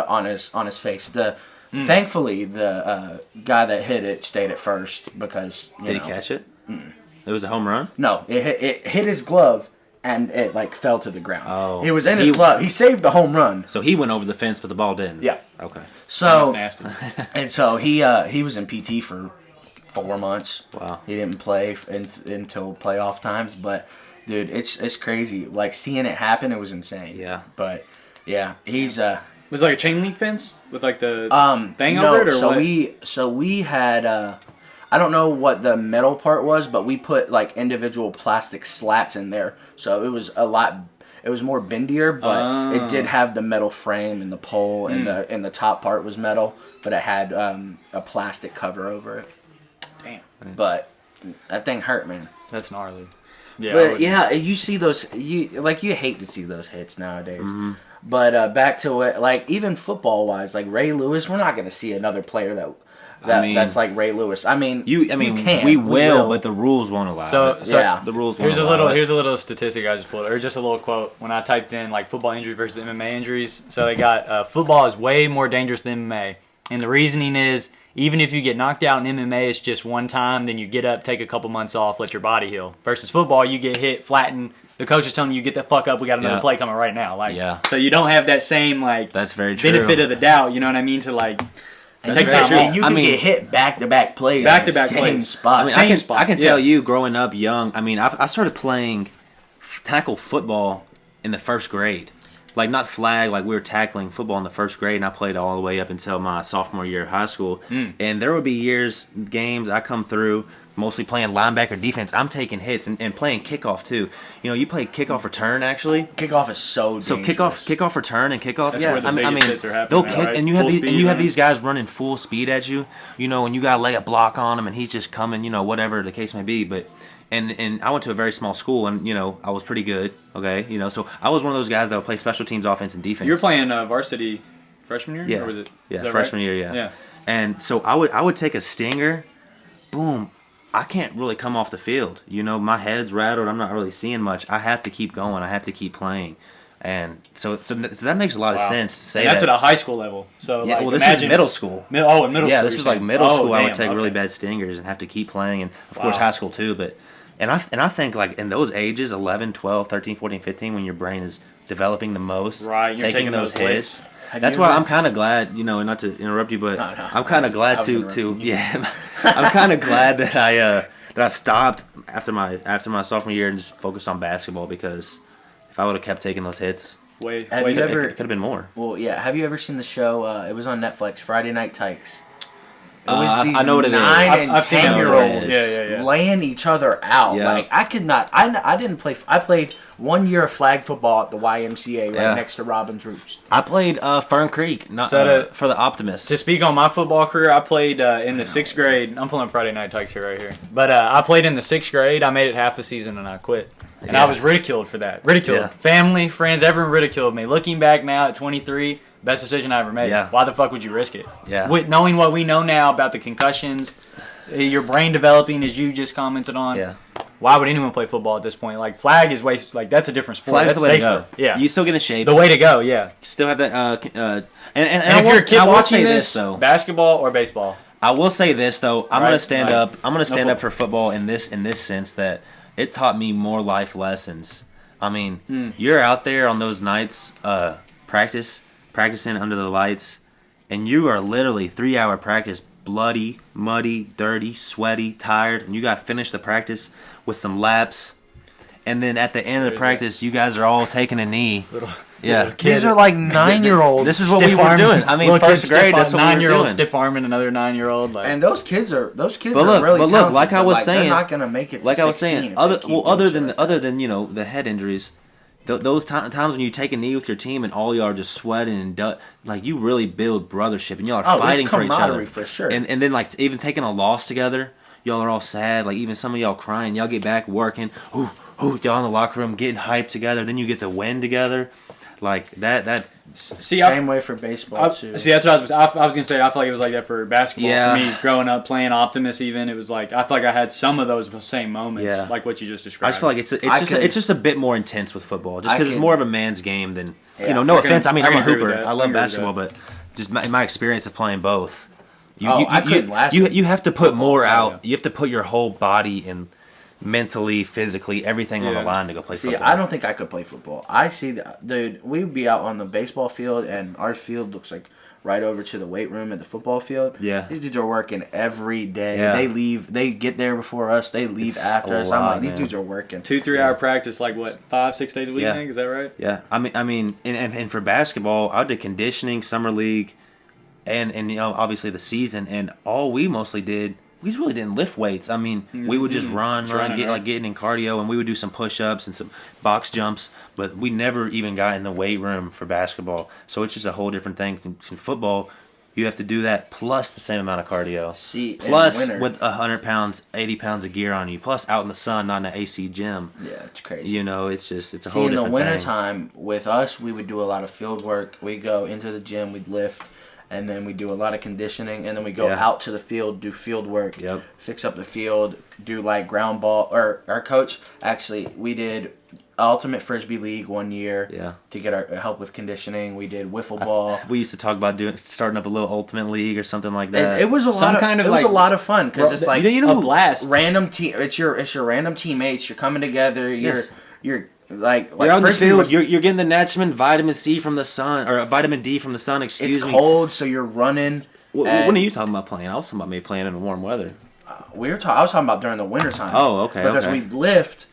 on his face. Thankfully, the guy that hit it stayed at first because did he catch it? It was a home run. No, it hit his glove and it like fell to the ground. Oh, it was in his glove. He saved the home run. So he went over the fence, but the ball didn't. Yeah. Okay. So that's nasty. And so he was in PT for 4 months. Wow. He didn't play until playoff times, but dude, it's crazy. Like seeing it happen, it was insane. Yeah. But yeah, he's Was it like a chain link fence with like the thing no, over it, or what? So we had I don't know what the metal part was, but we put like individual plastic slats in there, so it was more bendier, but it did have the metal frame and the pole and the top part was metal, but it had a plastic cover over it. Damn. But that thing hurt, man. That's gnarly. Yeah. But yeah, you see those. You hate to see those hits nowadays. Mm-hmm. But back to it, like even football wise, like Ray Lewis, we're not going to see another player that's like Ray Lewis. I mean, we will, but the rules won't allow it. So yeah, the rules. Here's a little statistic I just pulled, or just a little quote. When I typed in like football injuries versus MMA injuries, so they got football is way more dangerous than MMA, and the reasoning is even if you get knocked out in MMA, it's just one time, then you get up, take a couple months off, let your body heal. Versus football, you get hit, flattened. The coach is telling you, get the fuck up. We got another play coming right now. So you don't have that same that's very true. benefit of the doubt. You know what I mean? To like take time off. You can get hit back-to-back plays. Back-to-back same plays. spot. I mean, I can tell you, growing up young. I mean, I started playing tackle football in the first grade. like not flag, like we were tackling football in the first grade, and I played all the way up until my sophomore year of high school. And there would be games I come through, mostly playing linebacker defense. I'm taking hits and playing kickoff too. You know, you play kickoff return actually. Kickoff is so dangerous. So kickoff return and kickoff. That's where the biggest hits are happening. They'll now, kick, right? and you have these guys running full speed at you. You know, and you gotta lay a block on him, and he's just coming. You know, whatever the case may be, but. And I went to a very small school, and you know I was pretty good. Okay, you know, so I was one of those guys that would play special teams, offense, and defense. You were playing varsity freshman year, yeah, or was it? Yeah, freshman year, yeah. Yeah. And so I would take a stinger, boom. I can't really come off the field. You know, my head's rattled. I'm not really seeing much. I have to keep going. I have to keep playing. And so that makes a lot of sense to say that's that. at a high school level. So yeah, like, well, this is middle school. In middle school. Yeah, this was like middle school. I would take okay. really bad stingers and have to keep playing, and of course high school too. But and I think like in those ages, 11, 12, 13, 14, 15, when your brain is developing the most, right? You're taking those hits. That's why I'm kind of glad, you know, not to interrupt you, but I'm kind of glad I'm kind of glad that I stopped after my sophomore year and just focused on basketball, because if I would have kept taking those hits, it could have been more. Well, yeah. Have you ever seen the show? It was on Netflix, Friday Night Tykes. It was these I know what it is. 9 and I've seen 10-year-olds yeah. laying each other out. Yeah. Like I could not. I didn't play. I played 1 year of flag football at the YMCA right next to Robin's Roost. I played Fern Creek, not for the Optimists. To speak on my football career, I played in the 6th grade. I'm pulling Friday Night Tykes here right here. But I played in the 6th grade. I made it half a season and I quit. And I was ridiculed for that. Ridiculed. Yeah. Family, friends, everyone ridiculed me. Looking back now at 23, best decision I ever made. Yeah. Why the fuck would you risk it? Yeah. With knowing what we know now about the concussions, your brain developing, as you just commented on. Yeah. Why would anyone play football at this point? Like flag is that's a different sport. Flag's That's the way safer. to go. Yeah. You still get in shape. The way to go. Yeah. Still have that. And if you're a kid watching this, though, basketball or baseball. I will say this though. I'm gonna stand Right. up. I'm gonna stand up for football in this sense that it taught me more life lessons. I mean, you're out there on those nights, practicing under the lights, and you are literally 3-hour practice, bloody, muddy, dirty, sweaty, tired, and you got to finish the practice with some laps, and then at the end of the practice, you guys are all taking a knee. Yeah, These are like 9-year-olds. This is what we were doing. I mean, first grade. That's what we were doing. Stiff arming another 9-year-old. Like. And those kids are really talented. talented. Like I was saying, they're not gonna make it. Like I was saying, other than you know the head injuries, those times when you take a knee with your team and all y'all are just sweating and like you really build brothership and y'all are fighting for each other for sure. And then like even taking a loss together, y'all are all sad. Like even some of y'all crying. Y'all get back working. Ooh, y'all in the locker room getting hyped together. Then you get the win together. Like that. Same way for baseball too. See, that's what I was gonna say. I feel like it was like that for basketball. Yeah. For me, growing up playing Optimus, even it was like I feel like I had some of those same moments, like what you just described. I just feel like it's just a bit more intense with football, just because it's more of a man's game than you know. No offense, I mean I'm a hooper. I love basketball, but just my experience of playing both. You have to put more out. You have to put your whole body and mentally, physically, everything on the line to go play football. I don't think I could play football. I see that, dude. We'd be out on the baseball field, and our field looks like right over to the weight room at the football field. Yeah, these dudes are working every day. Yeah. They leave. They get there before us. They leave after us. I'm like, these dudes are working 2-3 hour practice, like what 5-6 days a week. I think, is that right? Yeah, I mean, and for basketball, I did conditioning, summer league, and you know obviously the season, and all we mostly did. We really didn't lift weights. I mean, we would just getting in cardio, and we would do some push-ups and some box jumps, but we never even got in the weight room for basketball. So it's just a whole different thing. In football, you have to do that plus the same amount of cardio. Plus with 100 pounds, 80 pounds of gear on you, plus out in the sun, not in an AC gym. Yeah, it's crazy. You know, it's a whole different thing. In the wintertime, with us, we would do a lot of field work. We'd go into the gym, we'd lift. And then we do a lot of conditioning, and then we go out to the field, do field work, fix up the field, do like ground ball. Or our coach, actually, we did Ultimate Frisbee League 1 year to get our help with conditioning. We did wiffle ball. We used to talk about starting up a little Ultimate League or something like that. It was a lot of fun because it's like a blast. Random team. It's your random teammates. You're coming together. You're you're on the field. You're getting the Natchman vitamin C from the sun, or vitamin D from the sun. Excuse me. It's cold, so you're running. When are you talking about playing? I was talking about me playing in warm weather. I was talking about during the wintertime. Oh, okay. Because we'd lift,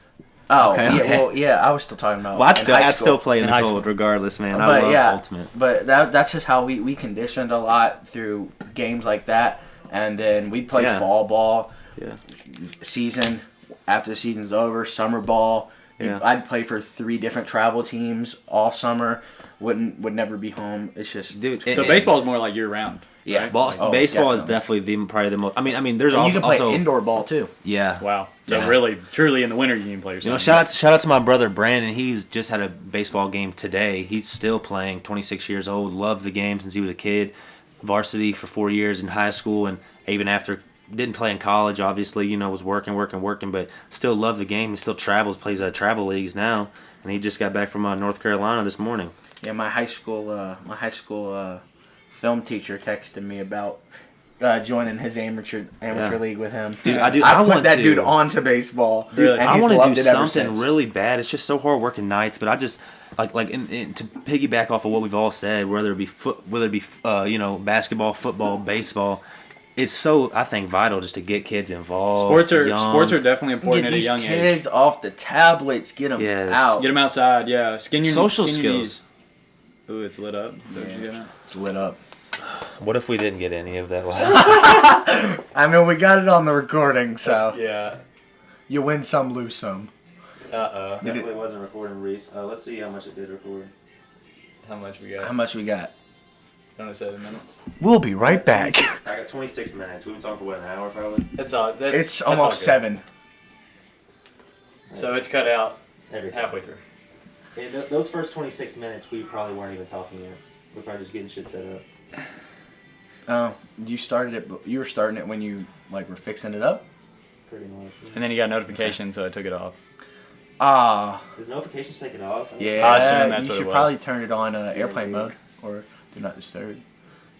Oh, Okay, yeah, okay. well, yeah, I was still talking about. Well, I'd in high still school. play in In the high cold school. regardless, man. I But love yeah, Ultimate. But that's just how we conditioned a lot through games like that, and then we'd play Yeah. fall ball, Yeah. season after the season's over, summer ball. Yeah. I'd play for 3 different travel teams all summer. Would never be home. It's just Dude, So baseball is more like year round. yeah. Baseball is definitely. definitely probably the most. I mean, there's And you also, can play also indoor ball too. yeah. Wow. So Yeah. really, truly in the winter you can play yourself. You know, shout out to my brother Brandon. He's just had a baseball game today. He's still playing. 26 years old. Loved the game since he was a kid. Varsity for 4 years in high school, and even after didn't play in college. Obviously, was working, but still loved the game. He still travels, plays travel leagues now, and he just got back from North Carolina this morning. Yeah, my high school film teacher texted me about joining his amateur league with him. Dude, I want put that to. dude onto baseball. Really? And I he's want to loved do it ever something since. really bad. It's just so hard working nights, but I just like to piggyback off of what we've all said, whether it be basketball, football, baseball. It's so, I think, vital just to get kids involved. Sports are definitely important Get at a these young age. kids off the tablets. Get them Yes. out. Get them outside. Yeah. Social skin your skills. knees. Ooh, it's lit up. Is that what you got? It's lit up. What if we didn't get any of that last? I mean, we got it on the recording, so Yeah. you win some, lose some. Uh-oh. Definitely wasn't recording, Reese. Let's see how much it did record. How much we got? How much we got? 7 minutes. We'll be right back. I got 26 minutes. We've been talking for what, an hour probably? It's It's almost 7. So it's cut out Everything. halfway through. Yeah, those first 26 minutes, we probably weren't even talking yet. We're probably just getting shit set up. Oh, you started it. You were starting it when you were fixing it up. Pretty much. Yeah. And then you got notification, so I took it off. Does notifications take it off? Yeah. I assume that's you what it should was. probably turn it on airplane mode or do not disturb.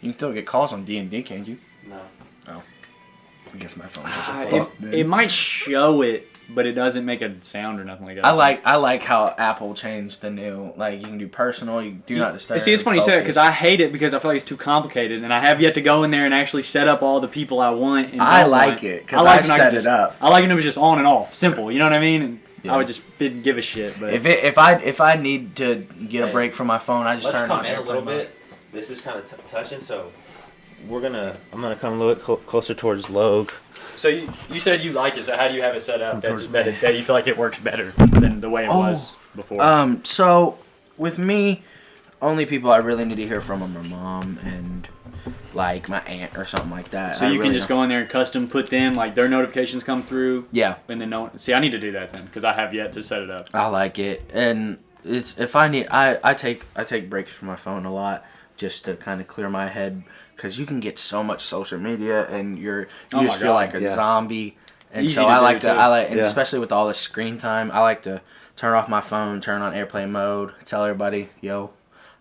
You can still get calls on D&D, can't you? No. I guess my phone just It might show it, but it doesn't make a sound or nothing like that. I like how Apple changed the new, you can do personal, you do not disturb. See, it's funny you say that because I hate it because I feel like it's too complicated, and I have yet to go in there and actually set up all the people I want. And I don't like want. it because I've set it up. I like when it was just on and off, simple. You know what I mean? And Yeah. I would just didn't give a shit. But If I need to get a break from my phone, I just turn it on airplane mode. This is kind of touching, so I'm gonna come a little bit closer towards Logue. so you said you like it. So how do you have it set up that's better? That you feel like it works better than the way it was before? So with me, only people I really need to hear from are my mom and my aunt or something like that. So you can just go in there and custom put them, their notifications come through. Yeah. And then see, I need to do that then because I have yet to set it up. I like it, and it's if I need, I take breaks from my phone a lot just to kind of clear my head because you can get so much social media and you just feel like a zombie. And Easy so to I do, like to, too. and especially with all the screen time, I like to turn off my phone, turn on airplane mode, tell everybody, yo,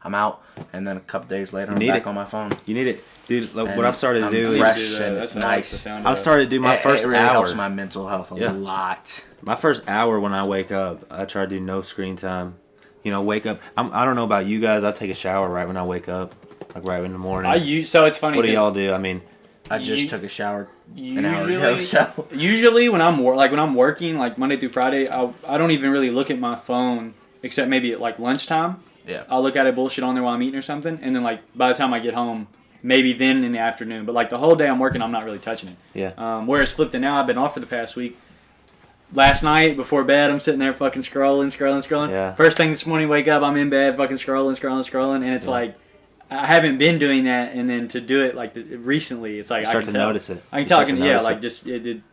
I'm out, and then a couple days later I'm back on my phone. You need it, dude. What And I've started to I'm do fresh is and That's nice. I've started to do my first it really hour. helps my mental health a Yeah. lot. My first hour when I wake up, I try to do no screen time. Wake up. I don't know about you guys. I take a shower right when I wake up, right in the morning. So it's funny. What do y'all do? I mean, I just took a shower an hour ago. So Usually when I'm working Monday through Friday, I don't even really look at my phone except maybe at lunchtime. yeah. I'll look at it bullshit on there while I'm eating or something, and then by the time I get home, maybe then in the afternoon. But the whole day I'm working, I'm not really touching it. yeah. Whereas flipped to now, I've been off for the past week. Last night before bed, I'm sitting there fucking scrolling. Yeah. First thing this morning, wake up, I'm in bed, fucking scrolling, and it's I haven't been doing that, and then to do it recently, it's You I start can to tell. notice it. I can You tell. start to notice Just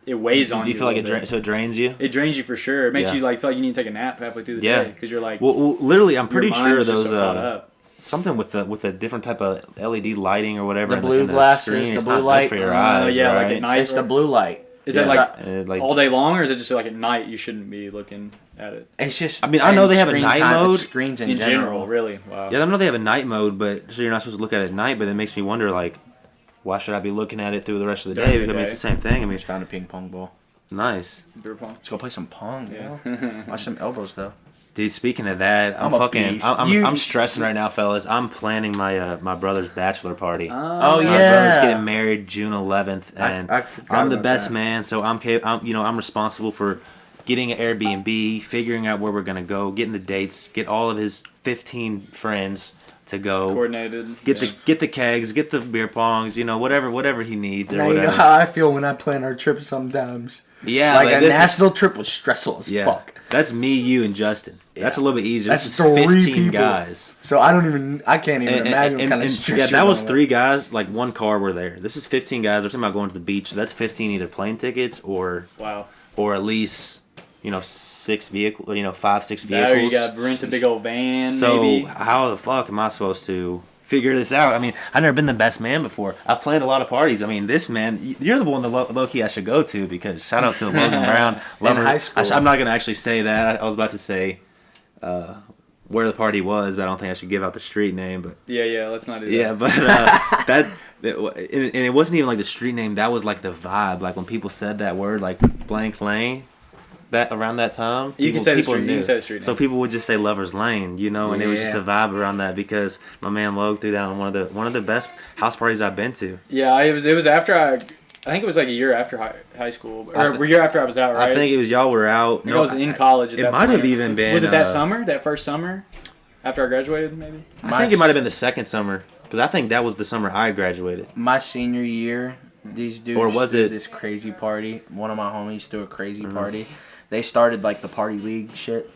it weighs on Do you. you feel like it it drains you? It drains you for sure. It makes Yeah. you feel like you need to take a nap halfway through the Yeah. day because you're Well, literally, I'm pretty your sure mind's just those so caught up. something with a different type of LED lighting or whatever. The in blue in glasses, screen. the It's blue not good light. for your eyes. yeah, right? at night. It's the blue light. Is Yeah. that all day long, or is it just at night you shouldn't be looking at it? It's just. I mean, I know they have a screen night time, mode. it's screens in general. Really. Wow. Yeah, I know they have a night mode, but so you're not supposed to look at it at night. But it makes me wonder, why should I be looking at it through the rest of the day? During the Because I mean, day. it's the same thing. I We mean, just found a ping pong ball. nice. Beer pong. Let's go play some pong. Yeah. Watch some elbows though. Dude, speaking of that, I'm a beast. I'm stressing right now, fellas. I'm planning my brother's bachelor party. Oh, My yeah. brother's getting married June 11th, and I forgot I'm the about best that. man, so I'm responsible for getting an Airbnb, figuring out where we're gonna go, getting the dates, get all of his 15 friends to go. Coordinated. Get the kegs, get the beer pongs, whatever he needs or now whatever. You know how I feel when I plan our trips sometimes. Yeah, like a Nashville trip was stressful as fuck. That's me, you, and Justin. Yeah. That's a little bit easier. That's 3 15 people. Guys. So I can't even imagine what kind of stress. Yeah, that was 3 guys. Like 1 car were there. This is 15 guys. We're talking about going to the beach. So that's 15 either plane tickets or at least 6 vehicles. 5, 6 vehicles. There you got rent a big old van. So maybe. How the fuck am I supposed to figure this out? I mean, I've never been the best man before. I've planned a lot of parties. I mean, this man, you're the one that low key I should go to, because shout out to Logan Brown. In high school. I'm not gonna actually say that. I was about to say where the party was, but I don't think I should give out the street name. But yeah, let's not do that. Yeah, but and it wasn't even like the street name. That was like the vibe. Like when people said that word, like blank lane. That around that time, you can say the street name. So people would just say Lover's Lane, and it was just a vibe around that, because my man Logue threw down one of the best house parties I've been to. Yeah, it was after I think it was like a year after high school, or a year after I was out, right? I think it was y'all were out. I was in college at that point. It might have even been. Was it that summer? That first summer? After I graduated, maybe? I think it might have been the second summer, because I think that was the summer I graduated. My senior year, these dudes threw this crazy party. One of my homies threw a crazy party. They started like the party league shit.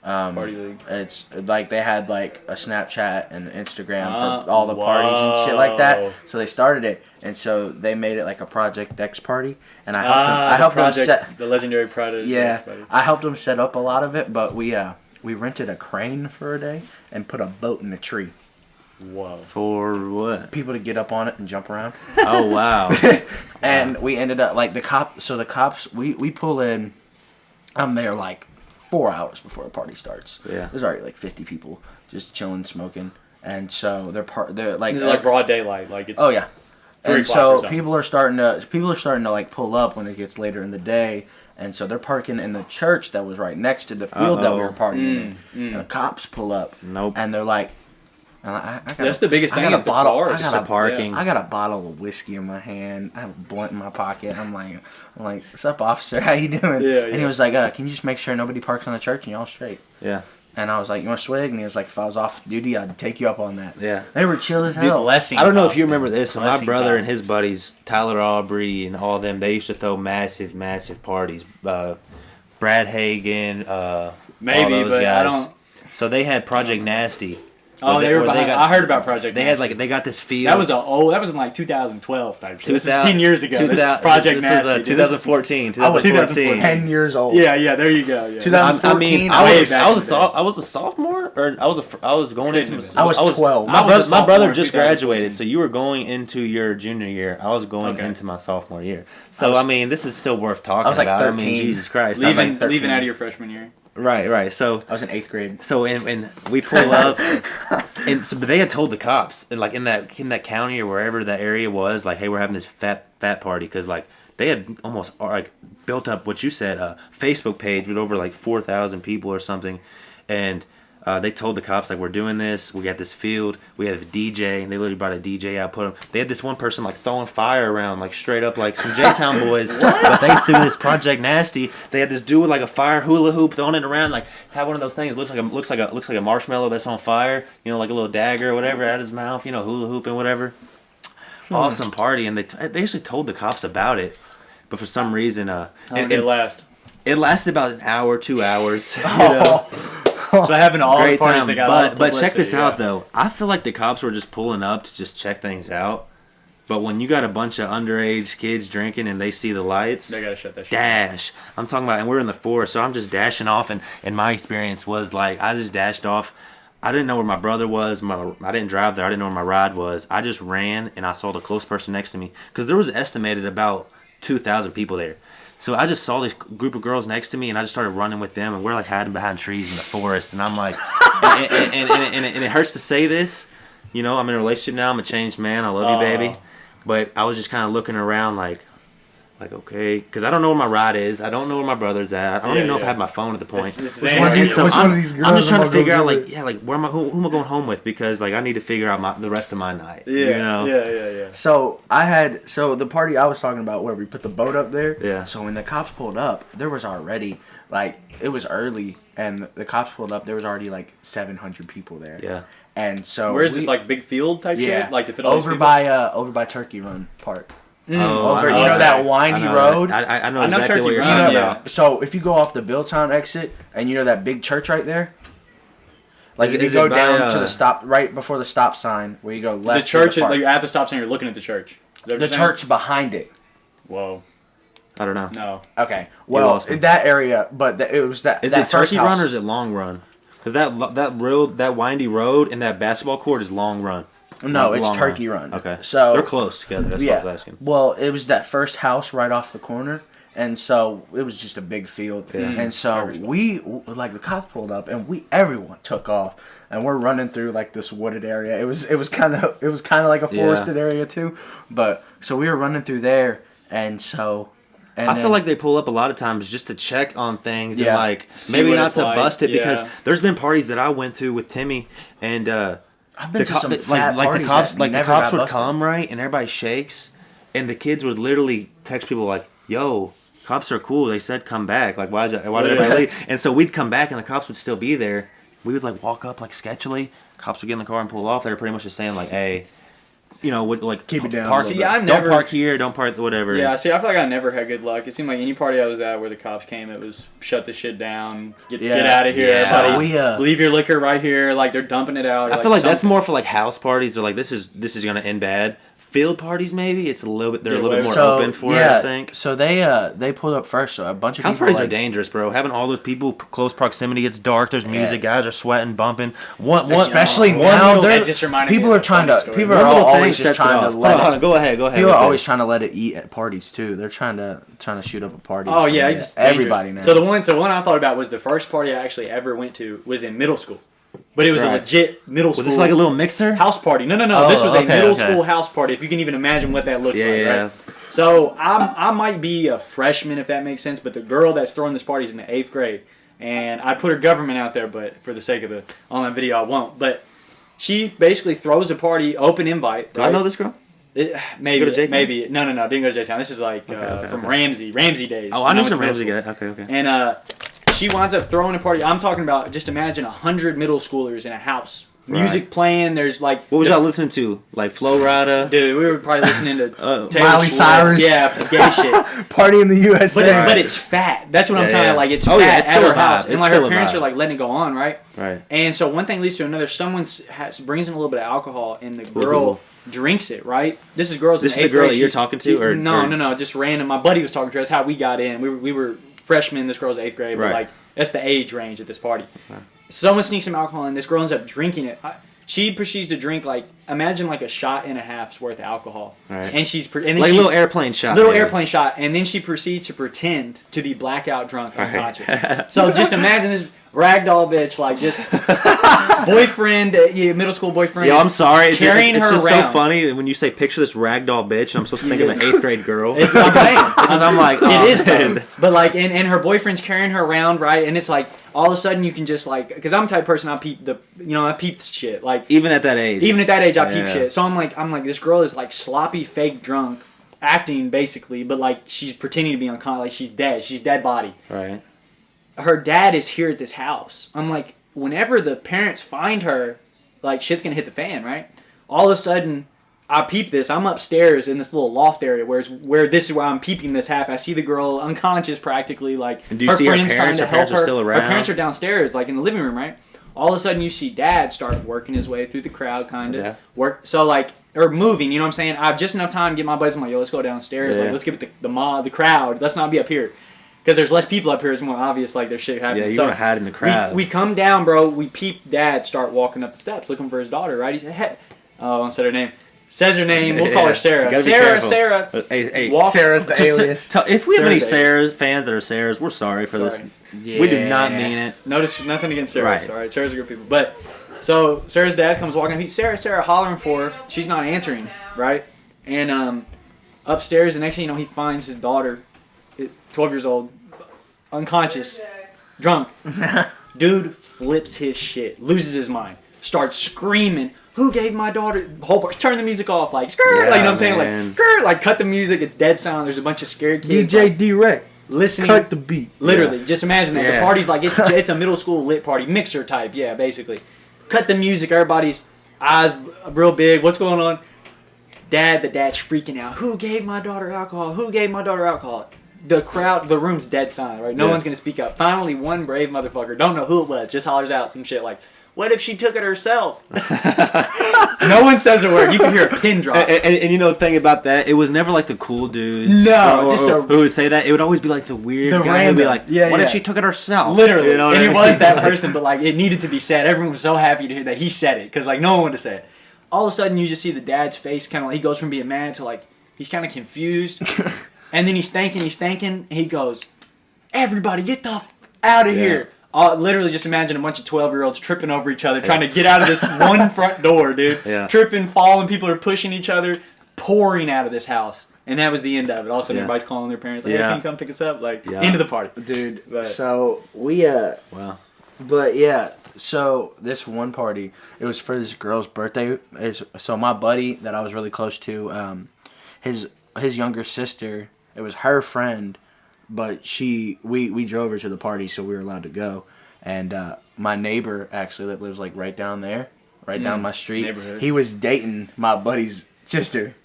Party league. It's like they had like a Snapchat and Instagram for all the parties and shit like that. So they started it, and so they made it like a Project X party. And I helped them set the legendary Project. Yeah, I helped them set up a lot of it, but we rented a crane for a day and put a boat in a tree. Whoa. For what? People to get up on it and jump around. Oh wow. And we ended up like the cops. We pull in. I'm there like 4 hours before the party starts. Yeah. There's already like 50 people just chilling, smoking, and so they're like. This is like broad daylight, like it's. Oh yeah. And so people are starting to like pull up when it gets later in the day, and so they're parking in the church that was right next to the field that we were partying in. And the cops pull up. Nope. And they're like. That's the biggest thing. I got the parking. I got a bottle of whiskey in my hand. I have a blunt in my pocket. I'm like, what's up, officer? How you doing? Yeah. And he was like, can you just make sure nobody parks on the church and y'all straight? Yeah. And I was like, you want a swig? And he was like, if I was off duty, I'd take you up on that. Yeah. They were chill as hell. I don't know if you remember this, but my brother and his buddies, Tyler Aubrey and all of them, they used to throw massive, massive parties. Brad Hagen, maybe, all those but guys. I don't. So they had Project Nasty. Oh, they were behind. I heard about Project Nasty. They got this field. That was in like 2012 type shit. This is 10 years ago. Project Nasty. This was 2014. I was 10 years old. Yeah, there you go. Yeah. 2014. I was a sophomore, or I was going into. I was 12. My brother just graduated, so you were going into your junior year. I was going into my sophomore year. So I mean, this is still worth talking about. I was like 13. I mean, Jesus Christ. Leaving out of your freshman year. Right. So I was in 8th grade. So and we pull up, and so but they had told the cops, and like in that county or wherever that area was, like, hey, we're having this fat party, because like they had almost like built up what you said, a Facebook page with over like 4,000 people or something, and they told the cops, like, we're doing this. We got this field. We have a DJ, and they literally brought a DJ out. They had this one person like throwing fire around, like straight up, like some J-Town boys. But they threw this Project Nasty. They had this dude with like a fire hula hoop throwing it around, like had one of those things. Looks like a marshmallow that's on fire. Like a little dagger or whatever out of his mouth. Hula hoop and whatever. Awesome party, and they actually told the cops about it, but for some reason, it last. It lasted about an hour, 2 hours. So I happened to all the parties that got but check this out though. I feel like the cops were just pulling up to just check things out. But when you got a bunch of underage kids drinking and they see the lights, they gotta shut that shit. Dash. I'm talking about, and we're in the forest, so I'm just dashing off. And my experience was like, I just dashed off. I didn't know where my brother was. I didn't drive there. I didn't know where my ride was. I just ran, and I saw the close person next to me, because there was estimated about 2,000 people there. So I just saw this group of girls next to me, and I just started running with them, and we're like hiding behind trees in the forest, and I'm like, and it hurts to say this, I'm in a relationship now, I'm a changed man, I love you, baby, but I was just kind of looking around like, Like, okay, because I don't know where my ride is. I don't know where my brother's at. I don't even know if I have my phone at the point. Which one of these girls I'm just trying to figure out, like, who am I going home with? Because, like, I need to figure out the rest of my night. Yeah, you know? Yeah. So the party I was talking about where we put the boat up there. Yeah. So when the cops pulled up, there was already, like, it was early, and the cops pulled up. There was already like 700 people there. Yeah. And so where is this, like, big field type shit? Like to fit all over by Turkey Run Park. Oh, over, that windy road. I know exactly what you're Run, talking about. So if you go off the Billtown exit, and you know that big church right there, like if you go down to the stop, right before the stop sign, where you go left. The church, like at the stop sign, you're looking at the church. The church behind it. Whoa. I don't know. No. Okay. Well, in that area, but it was that. Is that it Turkey Run or is it Long Run? Because that windy road and that basketball court is Long Run. No, it's Turkey Run. Okay. So they're close together. That's what I was asking. Well, it was that first house right off the corner, and so it was just a big field. Yeah. And so the cops pulled up, and everyone took off, and we're running through like this wooded area. It was kind of like a forested area too, but so we were running through there, and so. I feel like they pull up a lot of times just to check on things and like see maybe not to like. bust it because there's been parties that I went to with Timmy and I've been to some the cops would come right and everybody shakes and the kids would literally text people like, "Yo, cops are cool. They said come back. Like why did everybody leave?" And so we'd come back and the cops would still be there. We would like walk up like sketchily. Cops would get in the car and pull off. They were pretty much just saying like, "Hey." You know, would like keep it down. Park, don't park here, don't park whatever. Yeah, see, I feel like I never had good luck. It seemed like any party I was at where the cops came, it was shut the shit down, get out of here. Yeah. So leave your liquor right here. Like they're dumping it out. I feel like that's more for like house parties or like this is gonna end bad. Field parties maybe it's a little bit a little bit more open for it. I think. So they pulled up first. So a bunch of house people parties are dangerous, bro. Having all those people close proximity, it's dark. There's music, guys are sweating, bumping. Especially now, people are trying to. People are always just trying to let. Hold on, go ahead. People are always trying to let it eat at parties too. They're trying to shoot up a party. Oh yeah, everybody now. So the one I thought about was the first party I actually ever went to was in middle school. But it was a legit middle school. Was this like a little mixer? House party. No. This was a middle school house party, if you can even imagine what that looks like, right? So I might be a freshman, if that makes sense, but the girl that's throwing this party is in the 8th grade. And I put her government out there, but for the sake of the online video, I won't. But she basically throws a party, open invite. Do I know this girl? Maybe. No. Didn't go to J-Town. This is like from Ramsey days. Oh, I know some Ramsey guy. Okay. And she winds up throwing a party. I'm talking about, just imagine 100 middle schoolers in a house. Music playing. There's like... What was y'all listening to? Like Flo Rida? Dude, we were probably listening to Miley Cyrus. Yeah, gay shit. Party in the USA. But it's fat. That's what I'm trying to like. It's fat it's at her house. And like her parents are like letting it go on, right? Right. And so one thing leads to another. Someone brings in a little bit of alcohol and the girl... drinks it, right? This is girls. This is the girl that you're talking to, or no, just random. My buddy was talking to her. That's how we got in. We were freshmen. This girl's 8th grade, but like that's the age range at this party. Right. Someone sneaks some alcohol in. This girl ends up drinking it. She proceeds to drink imagine like a shot and a half's worth of alcohol, right. And then like a little airplane shot. Airplane shot, and then she proceeds to pretend to be blackout drunk, unconscious. Right. So just imagine this ragdoll bitch, like just boyfriend, middle school boyfriend. Yeah, I'm sorry. Carrying it's her just around. so funny when you say picture this ragdoll bitch, and I'm supposed to think of an 8th grade girl. It's what I'm saying. Because I'm like, it is bad. But like, and her boyfriend's carrying her around, right? And it's like all of a sudden you can just like, because I'm the type of person, I peep shit. Like even at that age, I peep shit. So I'm like, this girl is like sloppy, fake drunk, acting basically, but like she's pretending to be unconscious, like she's dead body. Right. Her dad is here at this house. I'm like, whenever the parents find her, like shit's gonna hit the fan, right? All of a sudden, I peep this. I'm upstairs in this little loft area where this is where I'm peeping this happen. I see the girl unconscious practically, like and do you see her parents? Trying to her parents help her. Are still around? Her parents are downstairs, like in the living room, right? All of a sudden, you see Dad start working his way through the crowd, kind of work. So like, or moving. You know what I'm saying? I have just enough time to get my buddies. I'm like, yo, let's go downstairs. Like, let's get the crowd. Let's not be up here. Because there's less people up here, it's more obvious, like, there's shit happening. Yeah, you want to hide in the crowd. We come down, bro. We peep Dad start walking up the steps looking for his daughter, right? He said, hey. Oh, I said her name. Says her name. We'll call her Sarah. Sarah. Hey, Sarah's the alias. If we have any Sarah fans that are Sarahs, we're sorry for this. Yeah. We do not mean it. Nothing against Sarah. All right, Sarah's a good people. But, so, Sarah's dad comes walking up. He's Sarah hollering for her. She's not answering, right? And, upstairs. The next thing you know, he finds his daughter, 12 years old, unconscious, drunk. Dude flips his shit, loses his mind, starts screaming, "Who gave my daughter?" Whole bar, turn the music off, like skirt, like, you know what I'm saying, like skirt, like cut the music. It's dead silent. There's a bunch of scared kids. DJ D-Rec. Listening, cut the beat. Literally, just imagine that. The party's like it's a middle school lit party, mixer type, basically. Cut the music, everybody's eyes real big. What's going on? The dad's freaking out. Who gave my daughter alcohol? Who gave my daughter alcohol? The crowd, the room's dead silent, right? No one's gonna speak up. Finally, one brave motherfucker, don't know who it was, just hollers out some shit like, "What if she took it herself?" No one says a word. You can hear a pin drop. And you know the thing about that, it was never like the cool dudes. No, who would say that. It would always be like the weird guy who'd be like, "What if she took it herself?" Literally, you know and it was that person, but like it needed to be said. Everyone was so happy to hear that he said it because like no one wanted to say it. All of a sudden, you just see the dad's face, kind of like he goes from being mad to like he's kind of confused, and then he's thinking. He goes, "Everybody, get the out of here!" Literally, just imagine a bunch of 12-year-olds tripping over each other, trying to get out of this one front door, dude. Tripping, falling, people are pushing each other, pouring out of this house. And that was the end of it. All of a sudden, everybody's calling their parents, like, "Hey, can you come pick us up?" Like, end of the party. Dude, so we, wow. But yeah, so this one party, it was for this girl's birthday. So my buddy that I was really close to, his younger sister, it was her friend, but we drove her to the party, so we were allowed to go. And my neighbor actually that lives like right down there, down my street. He was dating my buddy's sister.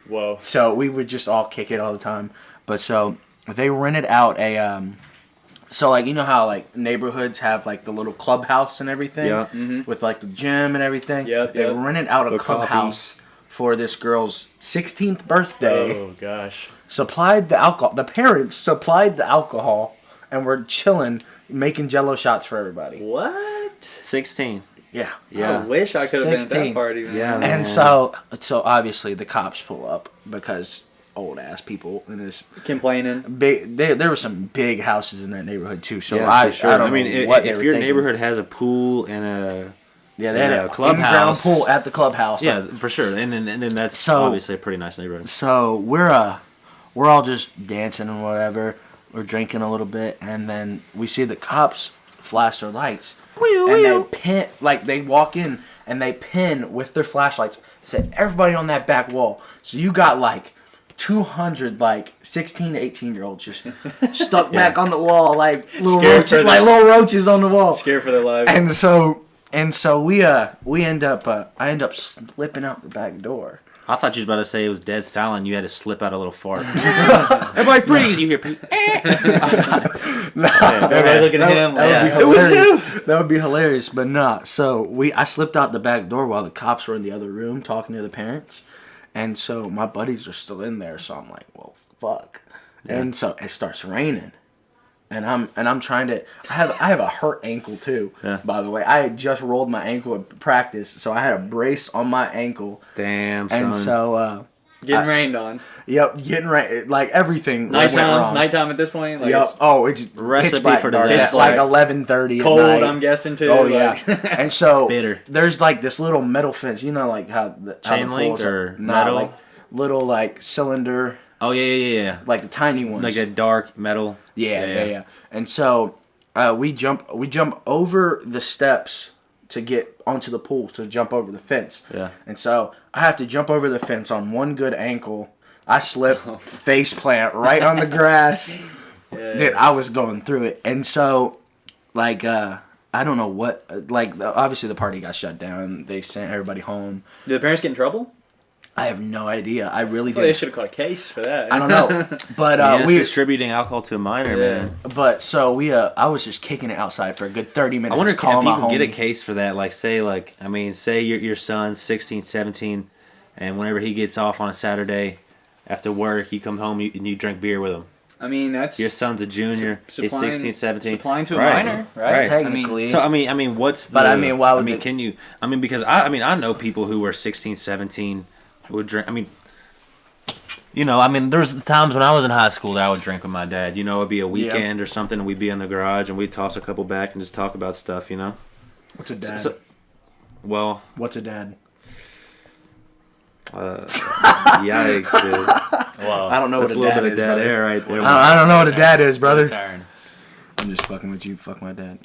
Whoa. So we would just all kick it all the time. But so they rented out a so like you know how like neighborhoods have like the little clubhouse and everything with like the gym and everything. They rented out a clubhouse for this girl's 16th birthday. Oh gosh. Supplied the alcohol. The parents supplied the alcohol and were chilling, making Jello shots for everybody. What? 16. Yeah. I wish I could have been at that party, man. Yeah, man. And so obviously the cops pull up because old ass people in this complaining. There were some big houses in that neighborhood too. So I don't know if your neighborhood has a pool and a they had a clubhouse pool at the clubhouse. Yeah, for sure. And then that's obviously a pretty nice neighborhood. So we're all just dancing and whatever. We're drinking a little bit, and then we see the cops flash their lights. They pin, like they walk in and they pin with their flashlights. Said everybody on that back wall. So you got like 200 like 16 to 18-year-olds just stuck back on the wall like little roaches on the wall. Scared for their lives. And so we end up I end up slipping out the back door. I thought you was about to say it was dead silent. You had to slip out a little fart. Everybody freeze! You hear? Everybody's looking at him. That would be hilarious, but nah. So I slipped out the back door while the cops were in the other room talking to the parents, and so my buddies are still in there. So I'm like, well, fuck. Yeah. And so it starts raining. And I'm trying to. I have a hurt ankle too. Yeah. By the way, I had just rolled my ankle at practice, so I had a brace on my ankle. Damn, son. And so getting rained on. Yep, getting rained. Like everything went wrong. Nighttime at this point. Like yep. It's recipe for disaster. It's like 11:30. Cold, at night. I'm guessing too. Oh yeah. And so bitter. There's like this little metal fence. You know, like how the chain link or metal, like little like cylinder. Oh yeah. Like the tiny ones. Like a dark metal. Yeah. And so we jump over the steps to get onto the pool to jump over the fence. Yeah. And so I have to jump over the fence on one good ankle. I slip, face plant right on the grass. Dude, I was going through it. And so like I don't know what like obviously the party got shut down. They sent everybody home. Did the parents get in trouble? I have no idea. I really did. They should have caught a case for that. I don't know. But we distributing alcohol to a minor, man. But so I was just kicking it outside for a good 30 minutes. I wonder if you can get a case for that. Like say your son's 16, 17, and whenever he gets off on a Saturday after work, you come home and you drink beer with him. I mean, that's your son's a junior. He's 16, 17. Supplying to a minor, right? Technically. I mean, what's the? But I mean, why would can you? I mean, because I know people who were 16, 17. Would drink. I mean, there's times when I was in high school that I would drink with my dad. It'd be a weekend or something, and we'd be in the garage and we'd toss a couple back and just talk about stuff. What's a dad? What's a dad? Yikes, dude. Wow. I don't know That's what a a little dad bit of is, dead brother. air right there. I don't know what a dad is, brother. Tired. I'm just fucking with you. Fuck my dad.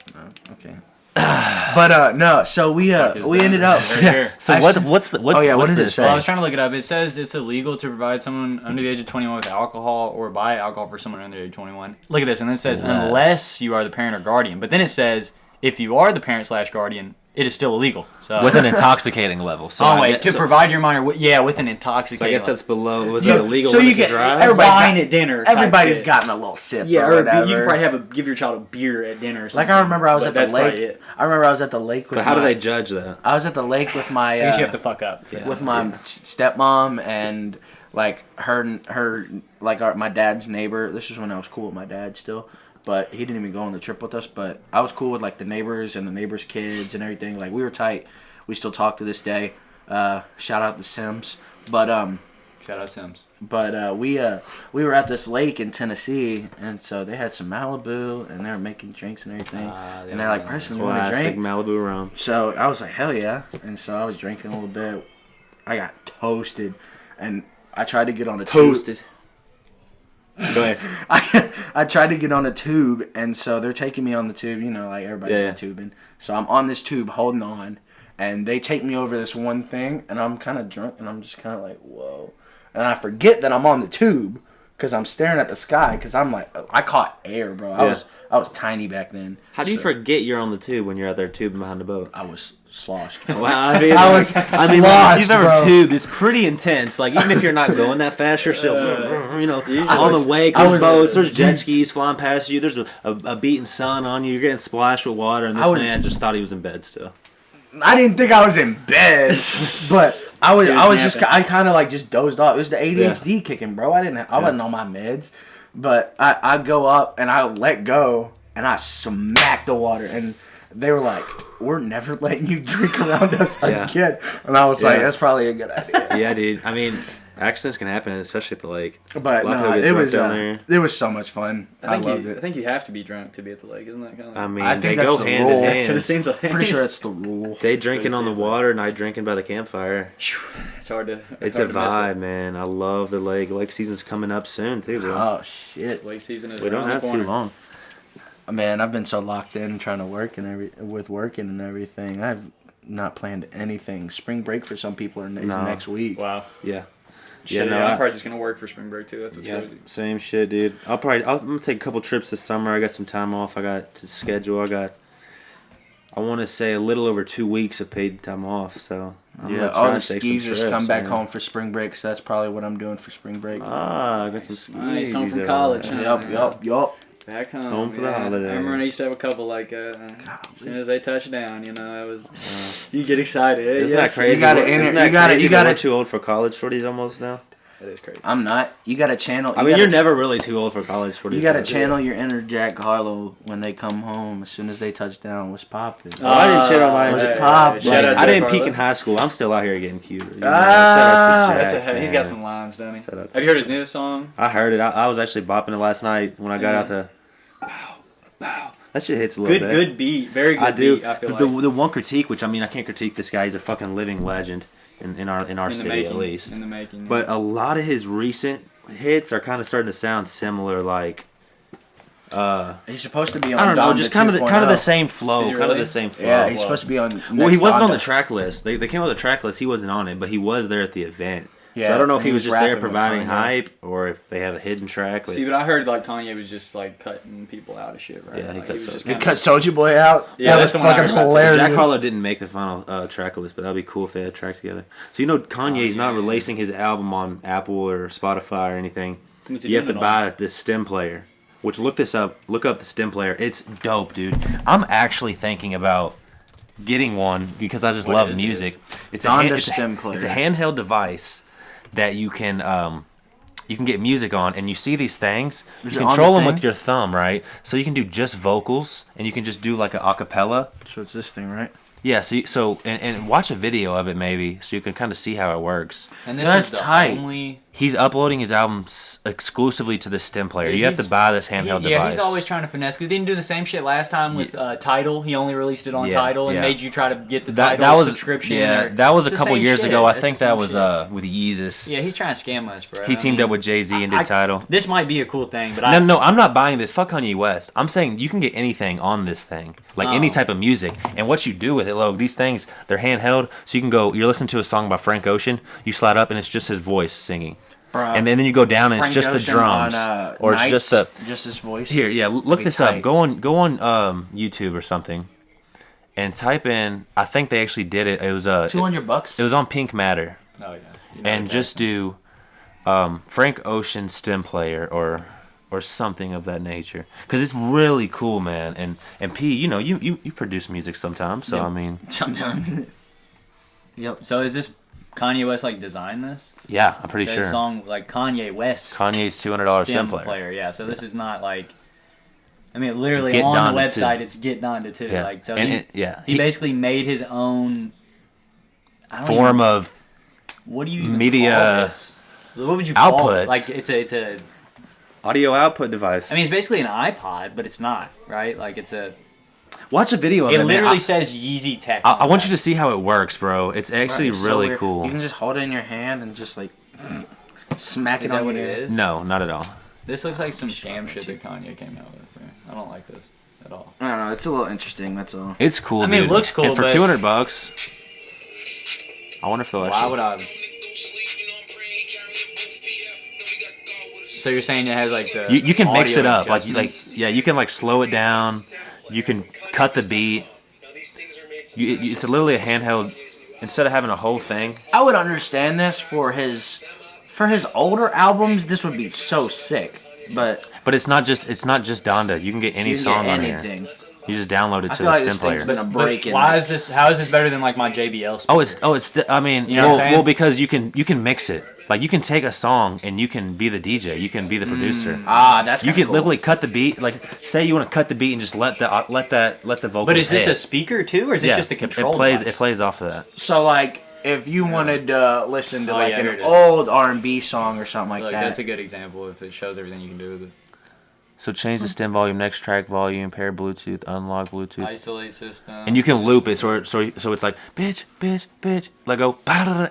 Okay. But no, so we ended up. Right here. So what's what did it this say? Well, I was trying to look it up. It says it's illegal to provide someone under the age of 21 with alcohol or buy alcohol for someone under the age of 21. Look at this, and then it says unless you are the parent or guardian. But then it says if you are the parent / guardian, it is still illegal. So with an intoxicating level. So provide your minor, with an intoxicating. So I guess level. that's below. Was it illegal so when you it's get dry? Wine at dinner. Everybody's gotten a little sip. Yeah, or whatever. you could probably give your child a beer at dinner. Or something. Like I remember I was at the That's probably lake. it. I remember I was at the lake with. But how do they judge that? I was at the lake with my. I guess you have to fuck up. With my stepmom and like my dad's neighbor. This is when I was cool with my dad still. But he didn't even go on the trip with us. But I was cool with like the neighbors and the neighbors' kids and everything. Like we were tight. We still talk to this day. Shout out the Sims. But Shout out Sims. But we were at this lake in Tennessee, and so they had some Malibu, and they were making drinks and everything. And they're like, Preston, you want to Classic drink? Malibu rum. So I was like, hell yeah. And so I was drinking a little bit. I got toasted, and I tried to get on a tube. Go ahead. I tried to get on a tube, and so they're taking me on the tube, like everybody's on tubing. So I'm on this tube holding on, and they take me over this one thing, and I'm kind of drunk, and I'm just kind of like, whoa. And I forget that I'm on the tube because I'm staring at the sky because I'm like, I caught air, bro. I was tiny back then. How do you forget you're on the tube when you're out there tubing behind the boat? I was sloshed. Well, I mean, sloshed, if you've ever bro. tubed, it's pretty intense. Like, even if you're not going that fast, you're still, on the wake, there's boats, there's jet skis flying past you, there's a beating sun on you, you're getting splashed with water, and this man just thought he was in bed still. I didn't think I was in bed, but I kind of like just dozed off. It was the ADHD kicking, bro. I wasn't on my meds, but I go up and I let go and I smacked the water, and they were like, "We're never letting you drink around us again." And I was like, "That's probably a good idea." Yeah, dude. I mean, accidents can happen, especially at the lake. But no, it was so much fun. I loved it. I think you have to be drunk to be at the lake, isn't that kind of? I mean, I think they that's go the hand rule. in hand. That's what it seems like. Pretty sure that's the rule. They drinking on the water, and I drinking by the campfire. It's hard to. It's a vibe, man. I love the lake. Lake season's coming up soon too, bro. Oh shit! Lake season is. We don't have too long. Man, I've been so locked in trying to work with working and everything. I've not planned anything. Spring break for some people is next week. Wow. Yeah. Shit, I'm probably just gonna work for spring break too. That's what's crazy. Same shit, dude. I'm gonna take a couple trips this summer. I got some time off. I got to schedule. I want to say a little over 2 weeks of paid time off. So all the skeezers come back home for spring break. So that's probably what I'm doing for spring break. I got some skis. Nice, home from college. Yup. Back home. Home for the holiday. I remember I used to have a couple like as soon as they touched down, it was you get excited. Isn't that crazy? You got We're too old for college shorties almost now. That is crazy. I'm not. You got to channel. You're never really too old for college shorties. You got to channel your inner Jack Harlow when they come home. As soon as they touch down, what's popping? I didn't channel mine. What's popping? I didn't peak in high school. I'm still out here getting cute. He's got some lines, doesn't he? Have you heard his newest song? I heard it. I was actually bopping it last night when I got out the. Wow. That shit hits a little bit. Good beat. Very good beat, I feel like. The one critique, which I can't critique this guy. He's a fucking living legend in our city at least. In the making. But a lot of his recent hits are kind of starting to sound similar, like. He's supposed to be on. I don't know, just kind of the same flow. Kind of the same flow. Yeah, he's supposed to be on. Well, he wasn't on the track list. They came out with a track list. He wasn't on it, but he was there at the event. Yeah, so I don't know if he was just there providing hype or if they have a hidden track. See, but I heard like Kanye was just like cutting people out of shit, right? Yeah, he cut Soulja Boy out. Yeah, that's fucking hilarious. Jack Harlow didn't make the final track list, but that'd be cool if they had a track together. So Kanye's not releasing his album on Apple or Spotify or anything. You have to buy the stem player. Which look up the stem player. It's dope, dude. I'm actually thinking about getting one because I just love music. It's a stem player. It's a handheld device that you can get music on, and you see these things. You control them with your thumb, right? So you can do just vocals, and you can just do like an acapella. So it's this thing, right? Yeah. So watch a video of it maybe, so you can kind of see how it works. And this is the He's uploading his albums exclusively to the stem player. Yeah, you have to buy this handheld device. Yeah, he's always trying to finesse. Because he didn't do the same shit last time with Tidal. He only released it on Tidal and made you try to get the Tidal subscription. Yeah, that was a couple years ago. I think that was with Yeezus. Yeah, he's trying to scam us, bro. He teamed up with Jay-Z and did Tidal. This might be a cool thing, but No, I'm not buying this. Fuck Kanye West. I'm saying you can get anything on this thing. Like any type of music. And what you do with it, look, these things, they're handheld. So you can go, you're listening to a song by Frank Ocean, you slide up and it's just his voice singing. And then you go down and Frank it's just Ocean the drums, on, or it's just his voice. Here, yeah, look this up. Go on YouTube or something, and type in. I think they actually did it. It was $200. It was on Pink Matter. Oh yeah. And just do Frank Ocean stem player or something of that nature, because it's really cool, man. And P, you produce music sometimes, so yep. I mean sometimes. Yep. So is this Kanye West designed this? Yeah, I'm pretty sure. Song Kanye West. Kanye's $200 stem player. Yeah. So this is not literally Get on the website it's Get Donda too. Yeah. So he basically made his own form of what do you even media call this? What would you call output? it? It's a audio output device. I mean, it's basically an iPod, but it's not, right? It's a. Watch a video of it. It literally says Yeezy Tech. I want you to see how it works, bro. It's actually really cool. You can just hold it in your hand and just smack it on what your it is? No, not at all. This looks like some scam shit that Kanye came out with. I don't like this at all. I don't know. It's a little interesting. That's all. It's cool. I mean, dude. It looks cool. And for $200, I wonder if they'll. Why would I? So you're saying it has the you can mix it up yeah, you can slow it down, you can cut the beat. It's literally a handheld instead of having a whole thing. I would understand this for his older albums. This would be so sick, but it's not just Donda. You can get any song on here. You just download it to the stem player. How is this better than my JBL speaker? I mean, well, because you can mix it. You can take a song and you can be the DJ. You can be the producer. That's you can cool. literally cut the beat. Say you want to cut the beat and just let the vocals. But is this hit. a speaker too, or is this just the control device? It plays off of that. So if you wanted to listen to an old R&B song or something like that. That's a good example if it shows everything you can do with it. So change the stem volume, next track volume, pair Bluetooth, unlock Bluetooth. Isolate system. And you can loop it, so it's bitch, bitch, bitch, go,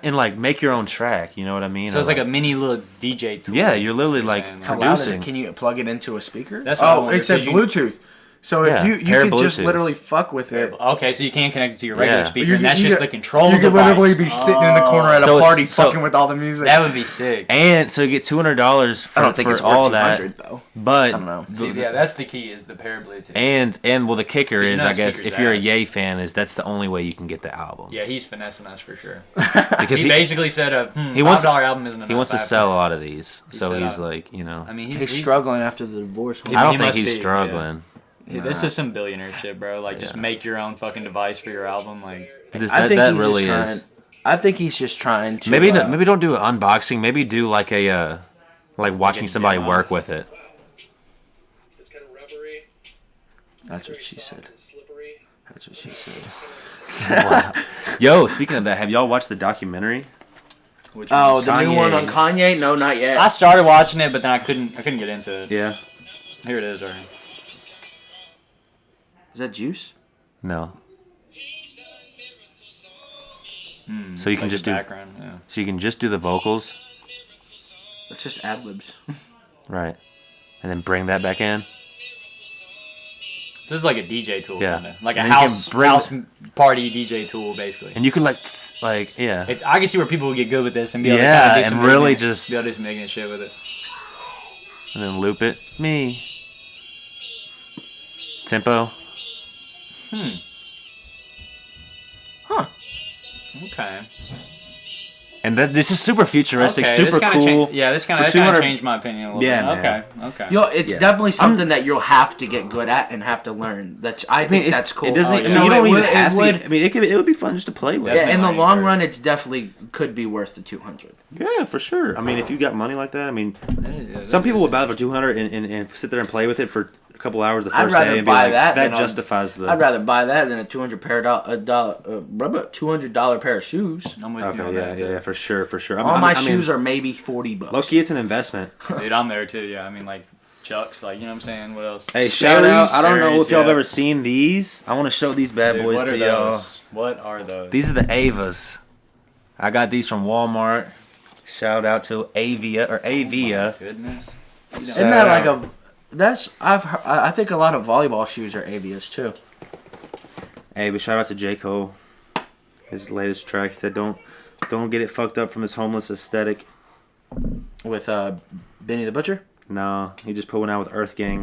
and make your own track. You know what I mean? So it's a mini little DJ tool. Yeah, you're literally How loud is it? Can you plug it into a speaker? That's what it says Bluetooth. So if you can just literally fuck with it. Okay, so you can connect it to your regular speaker, and that's just the control device. You could literally be sitting in the corner at a party fucking with all the music. That would be sick. And so you get $200 for, I don't think it's all that. Though. But I don't know. That's the key is the pair Bluetooth. And the kicker is, I guess, if you're a Ye fan, is that's the only way you can get the album. Yeah, he's finessing us for sure. Because he basically said $5 album isn't enough. He wants to sell a lot of these, so he's I mean, he's struggling after the divorce. I don't think he's struggling. Yeah, this is some billionaire shit, bro. Just make your own fucking device for your album. I think really is. I think he's just trying to. Maybe don't do an unboxing. Maybe do watching somebody work with it. It's kind of rubbery. That's what she said. That's what she said. Wow. Yo, speaking of that, have y'all watched the documentary? The new one on Kanye? No, not yet. I started watching it, but then I couldn't get into it. Yeah. Here it is, already. Is that Juice? No. So you can just do background. Yeah. So you can just do the vocals. It's just ad-libs. Right. And then bring that back in. So this is like a DJ tool, yeah. Kinda. Like a house party DJ tool, basically. And you can yeah. I can see where people would get good with this and be able to do some really be able to do some ignorant shit with it. And then loop it. Tempo. Huh. Okay. And this is super futuristic, super cool. This kind of changed my opinion a little bit. Man. Okay. It's definitely something that you'll have to get good at and have to learn. I think that's cool. It doesn't. You don't even have to. I mean, it would be fun just to play with. Yeah, in the long run, it's definitely could be worth the $200. Yeah, for sure. I mean, if you got money like that, I mean, some people would buy it for $200 and sit there and play with it for a couple hours the I'd first rather day and be buy like, that that than justifies the. I'd rather buy that than a $200 pair of shoes. I'm with you on Okay, that. yeah, for sure. All my shoes are maybe $40. Low-key, it's an investment. Dude, I'm there too. Yeah, I mean like Chucks, like you know what I'm saying. What else? Hey, shout out! I don't know Sperry's, if y'all have yeah. ever seen these. I want to show these bad Dude, boys what to are y'all. those? What are those? These are the Avas. I got these from Walmart. Shout out to Avia or Avia. Oh my goodness. Isn't that like a? I think a lot of volleyball shoes are Avias too. Hey, but shout out to J. Cole. His latest track. He said, "Don't get it fucked up from his homeless aesthetic." With Benny the Butcher. No, he just put one out with Earth Gang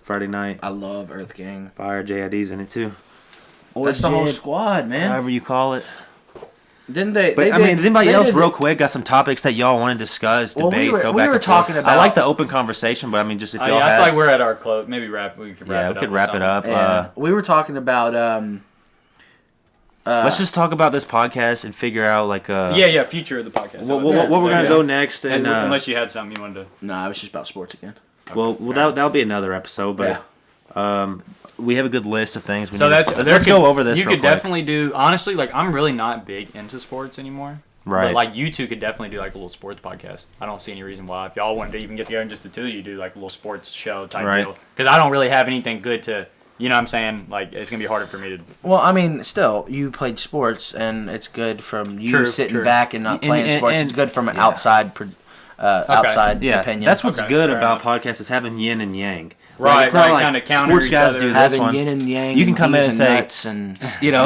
Friday night. I love Earth Gang. Fire JID's in it too. Or That's the whole Jid, squad, man. however you call it. Didn't they? But they I mean, did- does anybody they else did real it- quick got some topics that y'all want to discuss, Well, debate, we go were back and talking forth? about- I like the open conversation, but I mean, just if Oh, y'all yeah, I had, feel like we're at our close. Maybe we could wrap yeah, it we up. could with wrap it something. up. Yeah. We were talking about Let's just talk about this podcast and figure out like Yeah, future of the podcast. what we're gonna go next, and unless you had something you wanted to. No, it was just about sports again. well that'll be another episode, but we have a good list of things. So let's go over this. You real could quick. definitely do. Honestly, like I'm really not big into sports anymore. Right. But like you two could definitely do like a little sports podcast. I don't see any reason why. If y'all wanted to even get together and just the two of you do like a little sports show type Right. deal. Because I don't really have anything good to. You know what I'm saying? Like it's gonna be harder for me to. Well, I mean, still, you played sports, and it's good from you True, sitting true. back and not playing sports. It's good from an outside opinion. That's what's Okay, good fair about enough. podcasts is having yin and yang. Right, it's not right, like kinda counter sports each guys other. do this Having one. yin and yang. You can come in peas and say, nuts and you know,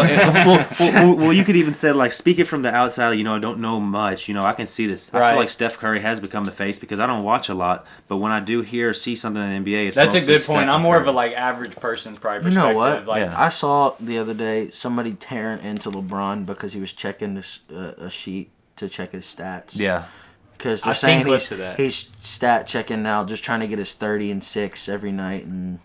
well, you could even say like, speak it from the outside. You know, I don't know much. You know, I can see this. I Right. feel like Steph Curry has become the face because I don't watch a lot, but when I do hear or see something in the NBA, it's That's a mostly good Steph point. and I'm more of Curry. a like average person's probably You know perspective. what? Like, Yeah. I saw the other day somebody tearing into LeBron because he was checking this, a sheet to check his stats. Yeah. Because they're I've seen saying clips of that. he's stat checking now, just trying to get his 30 and 6 every night, and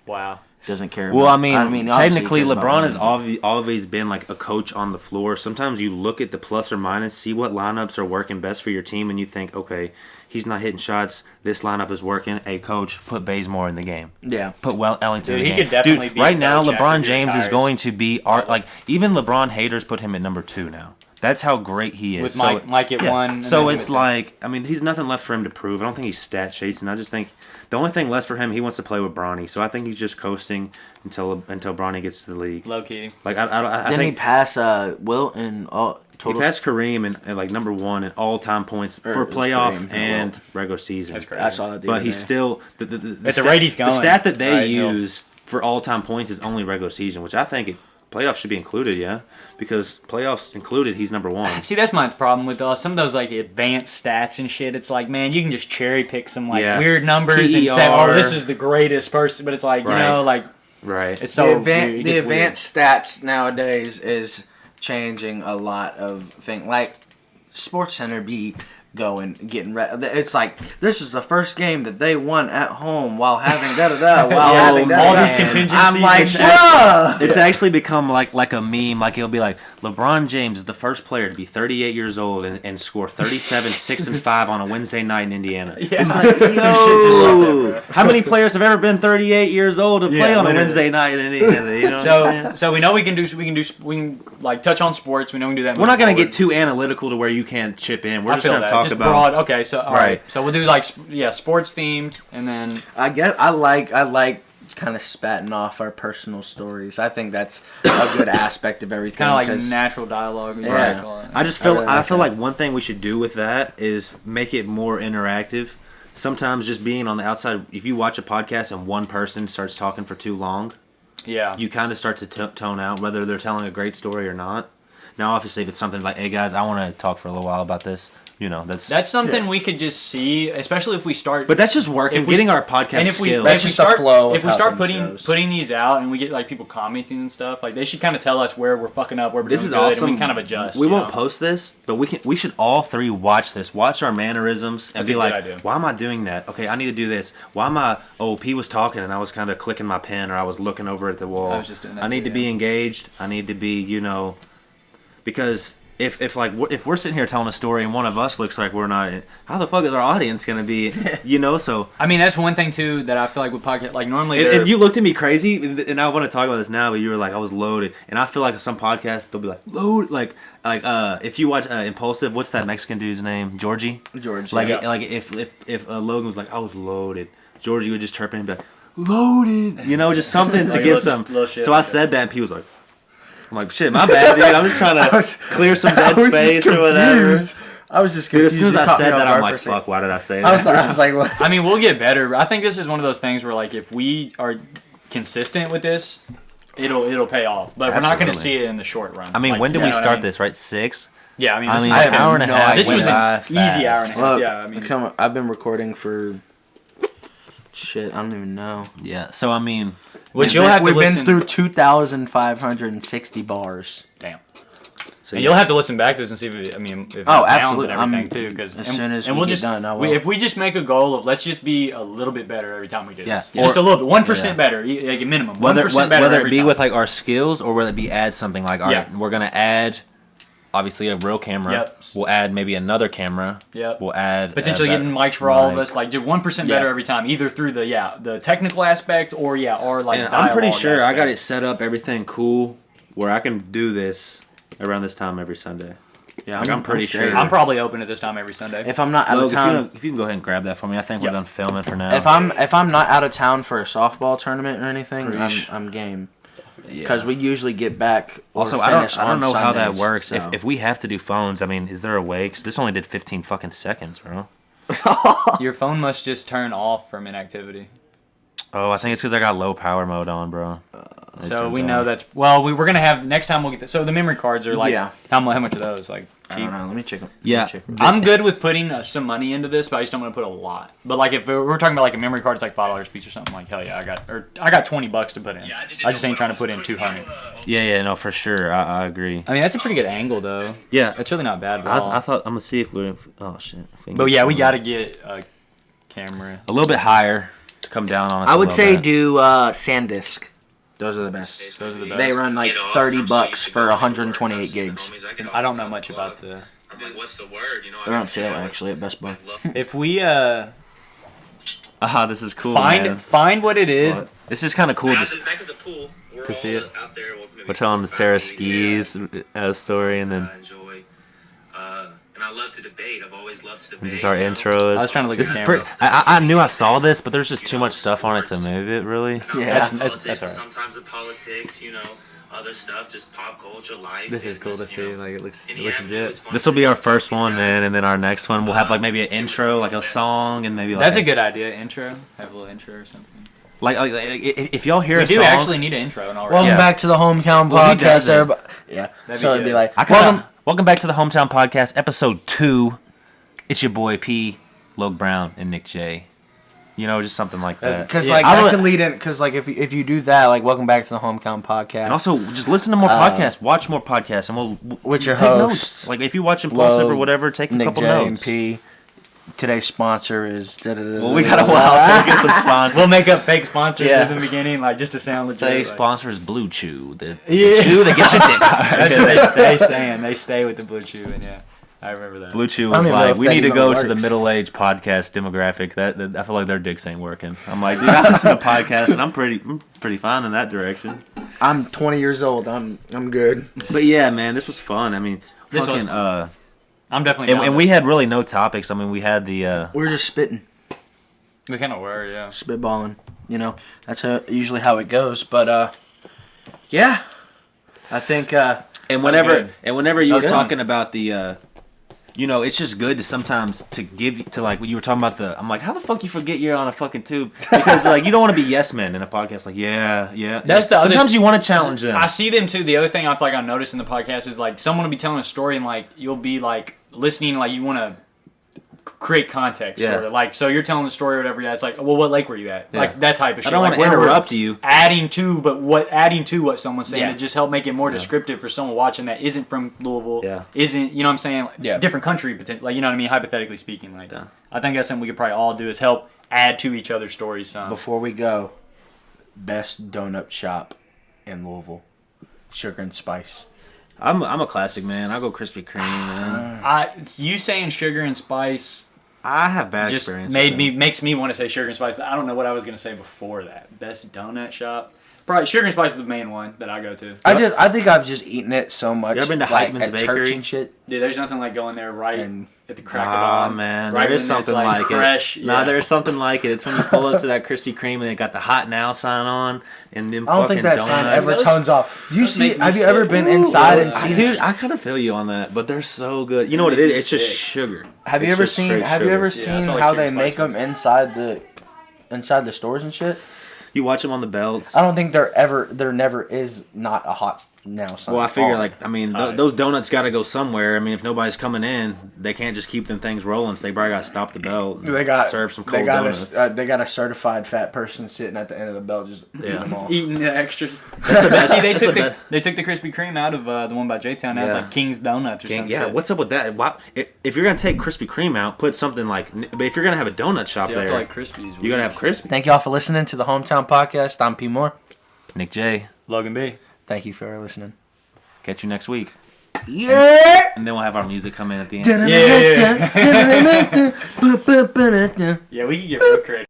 wow. doesn't care. Well, about, I mean obviously technically, he cares about LeBron has money, always been like a coach on the floor. Sometimes you look at the plus or minus, see what lineups are working best for your team, and you think, okay, he's not hitting shots. This lineup is working. Hey, coach, put Bazemore in the game. Yeah. Put Ellington Dude, in the he game. could definitely Dude, be right a now, coach after LeBron he James is retires. going to be like even LeBron haters put him at number 2 now. That's how great he is. With So, Mike at yeah. one. and So then it's him at like, I mean, he's nothing left for him to prove. I don't think he's stat chasing. I just think the only thing left for him, he wants to play with Bronny. So I think he's just coasting until Bronny gets to the league. 2. Low key. Like I Didn't he think pass Wilt in all he total? passed Kareem and like number 1 in all-time points Or for it was playoff Kareem, and Wilt. regular season. That's crazy. I saw that. The But other he's day. still the At the stat, rate he's the going, stat that they right, he'll- use for all-time points is only regular season, which I think playoffs should be included, yeah, because playoffs included, he's number 1. See, that's my problem with some of those like advanced stats and shit. It's like, man, you can just cherry pick some like Yeah. weird numbers and say, PER. oh, this is the greatest person. But it's like, Right. you know, like Right. it's so the weird. It gets advanced stats nowadays is changing a lot of things. Like Sports Center be getting ready. It's like this is the first game that they won at home while having da da da while having da all da. these contingencies. I'm like, It's bruh. It's actually become like a meme. Like it'll be like LeBron James is the first player to be 38 years old and score 37, 6 and 5 on a Wednesday night in Indiana. Yeah. It's like, Some shit just like that, bro. how many players have ever been 38 years old to play Yeah, on a literally. Wednesday night in Indiana? You know what I'm saying? So we know we can like touch on sports. We know we can do that. We're not moving gonna get forward. too analytical to where you can't chip in. We're I just feel gonna that. talk Just about broad. Okay, so all Right. right. So we'll do like sports themed, and then I guess I like kind of spatting off our personal stories. I think that's a good aspect of everything. kind of like 'cause- natural dialogue. you Yeah. might call it. I just feel really I like feel that. like one thing we should do with that is make it more interactive. Sometimes just being on the outside, if you watch a podcast and one person starts talking for too long, Yeah. you kind of start to tone out whether they're telling a great story or not. Now, obviously, if it's something like, "Hey guys, I want to talk for a little while about this," you know, That's something we could just see, especially if we start. But that's just working, If we getting st- our podcast and if we skills. That's if we just the start flow of if we how start things putting goes. these out and we get like people commenting and stuff, like they should kind of tell us where we're fucking up, where we're This doing is good, awesome. and we can kind of adjust. We you won't know? post this, but we should all three watch this. Watch our mannerisms and That's be a good like, idea. "Why am I doing that? Okay, I need to do this. Why am I? Oh, P was talking and I was kind of clicking my pen or I was looking over at the wall. I was just doing that I need too, to be yeah. engaged. I need to be, because if we're sitting here telling a story and one of us looks like we're not, how the fuck is our audience gonna be? You know, so I mean, that's one thing too that I feel like with podcast, like normally. And you looked at me crazy, and I want to talk about this now, but you were like, I was loaded, and I feel like some podcasts they'll be like load, like if you watch Impulsive, what's that Mexican dude's name? Georgie. Like if Logan was like, I was loaded, Georgie would just chirp in and be like, loaded, you know, just something to get some. So I said that, and he was like. I'm like, shit, my bad, dude. I'm just trying to clear some dead space or whatever. I was just confused. Dude, as soon as I said that, I'm like, fuck, why did I say that? I was like, what? I mean, we'll get better. I think this is one of those things where, like, if we are consistent with this, it'll pay off. But we're not going to see it in the short run. I mean, like, when did we start this, right? 6? Yeah, I mean, an hour and a half. This was an easy hour and a half. Well, yeah, I mean. I've been recording for, shit, I don't even know. Yeah, so, I mean... Which you'll have to listen. We've been through 2,560 bars. Damn. So and you'll have to listen back to this and see if it sounds and everything too. Because as soon as we get done, I will. If we just make a goal of let's just be a little bit better every time we do this. Yeah. Just a little bit, 1% better, like a minimum. Whether 1% better it every be time. with like our skills or whether it be add something like we're gonna add. Obviously, a real camera. Yep. We'll add maybe another camera. Yep. We'll add potentially getting mics for all of us. Like, do 1% better every time, either through the technical aspect or like. And I'm pretty sure aspect. I got it set up, everything cool, where I can do this around this time every Sunday. Yeah, like, I'm pretty sure. I'm probably open at this time every Sunday. If I'm not out of town, if you can go ahead and grab that for me, I think we're done filming for now. If I'm not out of town for a softball tournament or anything, I'm game. Because we usually get back. Also, I don't know how that works. So. If we have to do phones, I mean, is there a way? Because this only did 15 fucking seconds, bro. Your phone must just turn off from inactivity. Oh, I think it's because I got low power mode on, bro. So we know that's we're gonna have next time we'll get so the memory cards are like how much are those like cheap? I don't know. Let me check them. Yeah, I'm good with putting some money into this, but I just don't want to put a lot. But like if we're talking about like a memory card, it's like $5 piece or something. Like hell yeah, I got $20 to put in. I just ain't trying to put in 200. Yeah, no, for sure. I agree. I mean that's a pretty good angle though. Yeah, it's really not bad at all. I thought I'm gonna see if we're oh shit. But yeah, we gotta get a camera a little bit higher to come down on us. I would say do SanDisk. Those are the best. Those are the best. They run like $30 for 128 gigs. I don't know much about the. I'm like, what's the word? You know, they're on sale actually at Best Buy. If we this is cool. Find what it is. Well, this is kind of cool back at the pool, to see it. Out there, we're telling the Sarah Skis story, and then. And I love to debate. I've always loved to debate. This is our intro. I was trying to look at the camera. I knew I saw this, but there's just too much stuff on it to move it, really. Yeah, that's all right. Sometimes the politics, other stuff, just pop culture, life. This is cool to see. Like it looks legit. This will be our first one, man, and then our next one we'll have like maybe an intro, like a song, and maybe like. That's a good idea. Intro. Have a little intro or something. Like if y'all hear we a song, do actually need an intro and all right. Welcome back to the Hometown Podcast, everybody. Yeah. So it'd be like welcome back to the Hometown Podcast, episode 2. It's your boy P, Logue Brown, and Nick J. Just something like that. Because I can lead in. Because if you do that, like welcome back to the Hometown Podcast. And also just listen to more podcasts, watch more podcasts, and we'll with your take hosts. Notes. Like if you watch Impulsive or whatever, take a couple notes. Nick J and P. Today's sponsor is. Well, we got a while to get some sponsors. We'll make up fake sponsors in the beginning, like just to sound legit. Today's sponsor is Blue Chew. The chew that gets your dick hard. That's what they stay with the Blue Chew, and yeah. I remember that. Blue Chew was like, we need to go to the middle-aged podcast demographic. That I feel like their dicks ain't working. I'm like, dude, I listen to podcasts, and I'm pretty fine in that direction. I'm 20 years old. I'm good. But yeah, man, this was fun. I mean, this was fun. I'm definitely down. And we had really no topics. I mean, we had the... we were just spitting. We kind of were, yeah. Spitballing. That's usually how it goes. But, yeah. I think... And whenever you were talking about the... it's just good to sometimes to give to like when you were talking about I'm like, how the fuck you forget you're on a fucking tube? Because like you don't want to be yes men in a podcast. Like yeah. That's the sometimes you want to challenge them. I see them too. The other thing I feel like I noticed in the podcast is like someone will be telling a story and like you'll be like listening, like you want to create context sort of like so you're telling the story or whatever. Yeah, it's like, well, what lake were you at? Like that type of shit. I don't want to interrupt you. Adding to what someone's saying to just help make it more descriptive for someone watching that isn't from Louisville. Isn't what I'm saying? Like, different country, like what I mean, hypothetically speaking. Like I think that's something we could probably all do is help add to each other's stories. Some. Before we go, best donut shop in Louisville, Sugar and Spice. I'm a classic man. I'll go Krispy Kreme, man. You saying sugar and spice I have bad just experience. makes me want to say sugar and spice, but I don't know what I was gonna say before that. Best donut shop. Probably sugar and spice is the main one that I go to. I think I've just eaten it so much. You ever been to like, Heitman's at church Bakery? and shit. Dude, there's nothing like going there at the crack of Oh dawn. man, right there is when something it's, like fresh. it. Nah, there's something like it. It's when you pull up to that Krispy Kreme and they got the hot now sign on and them I don't fucking think that donuts. sign ever tones off. Do you Those see? make me Have you ever sick. been inside and I, seen? dude, I kind of feel you on that, but they're so good. You know what it is? It's just Sick. sugar. Have you It's ever just seen? straight Have you sugar. ever that's seen what, like, how sugar they and make spice them inside the stores and shit? You watch them on the belts. I don't think there never is not a hot now sign. Well, I figure, Tight. those donuts got to go somewhere. I mean, if nobody's coming in, they can't just keep them things rolling, so they probably got to stop the belt and serve some cold donuts. They got a certified fat person sitting at the end of the belt just eating them all. Eating the extras. best- See, they that's took the the best. they took the Krispy Kreme out of the one by J-Town. Now it's Yeah. like King's Donuts or something. Yeah, what's up with that? Why, if you're going to take Krispy Kreme out, put something like... But if you're going to have a donut shop See, I there, feel like Krispies. you got to have Krispy. Thank y'all for listening to the Hometown Podcast. I'm P. Moore. Nick J, Logan B. Thank you for listening. catch you next week. Yeah. And then we'll have our music come in at the end. Yeah, we can get real creative.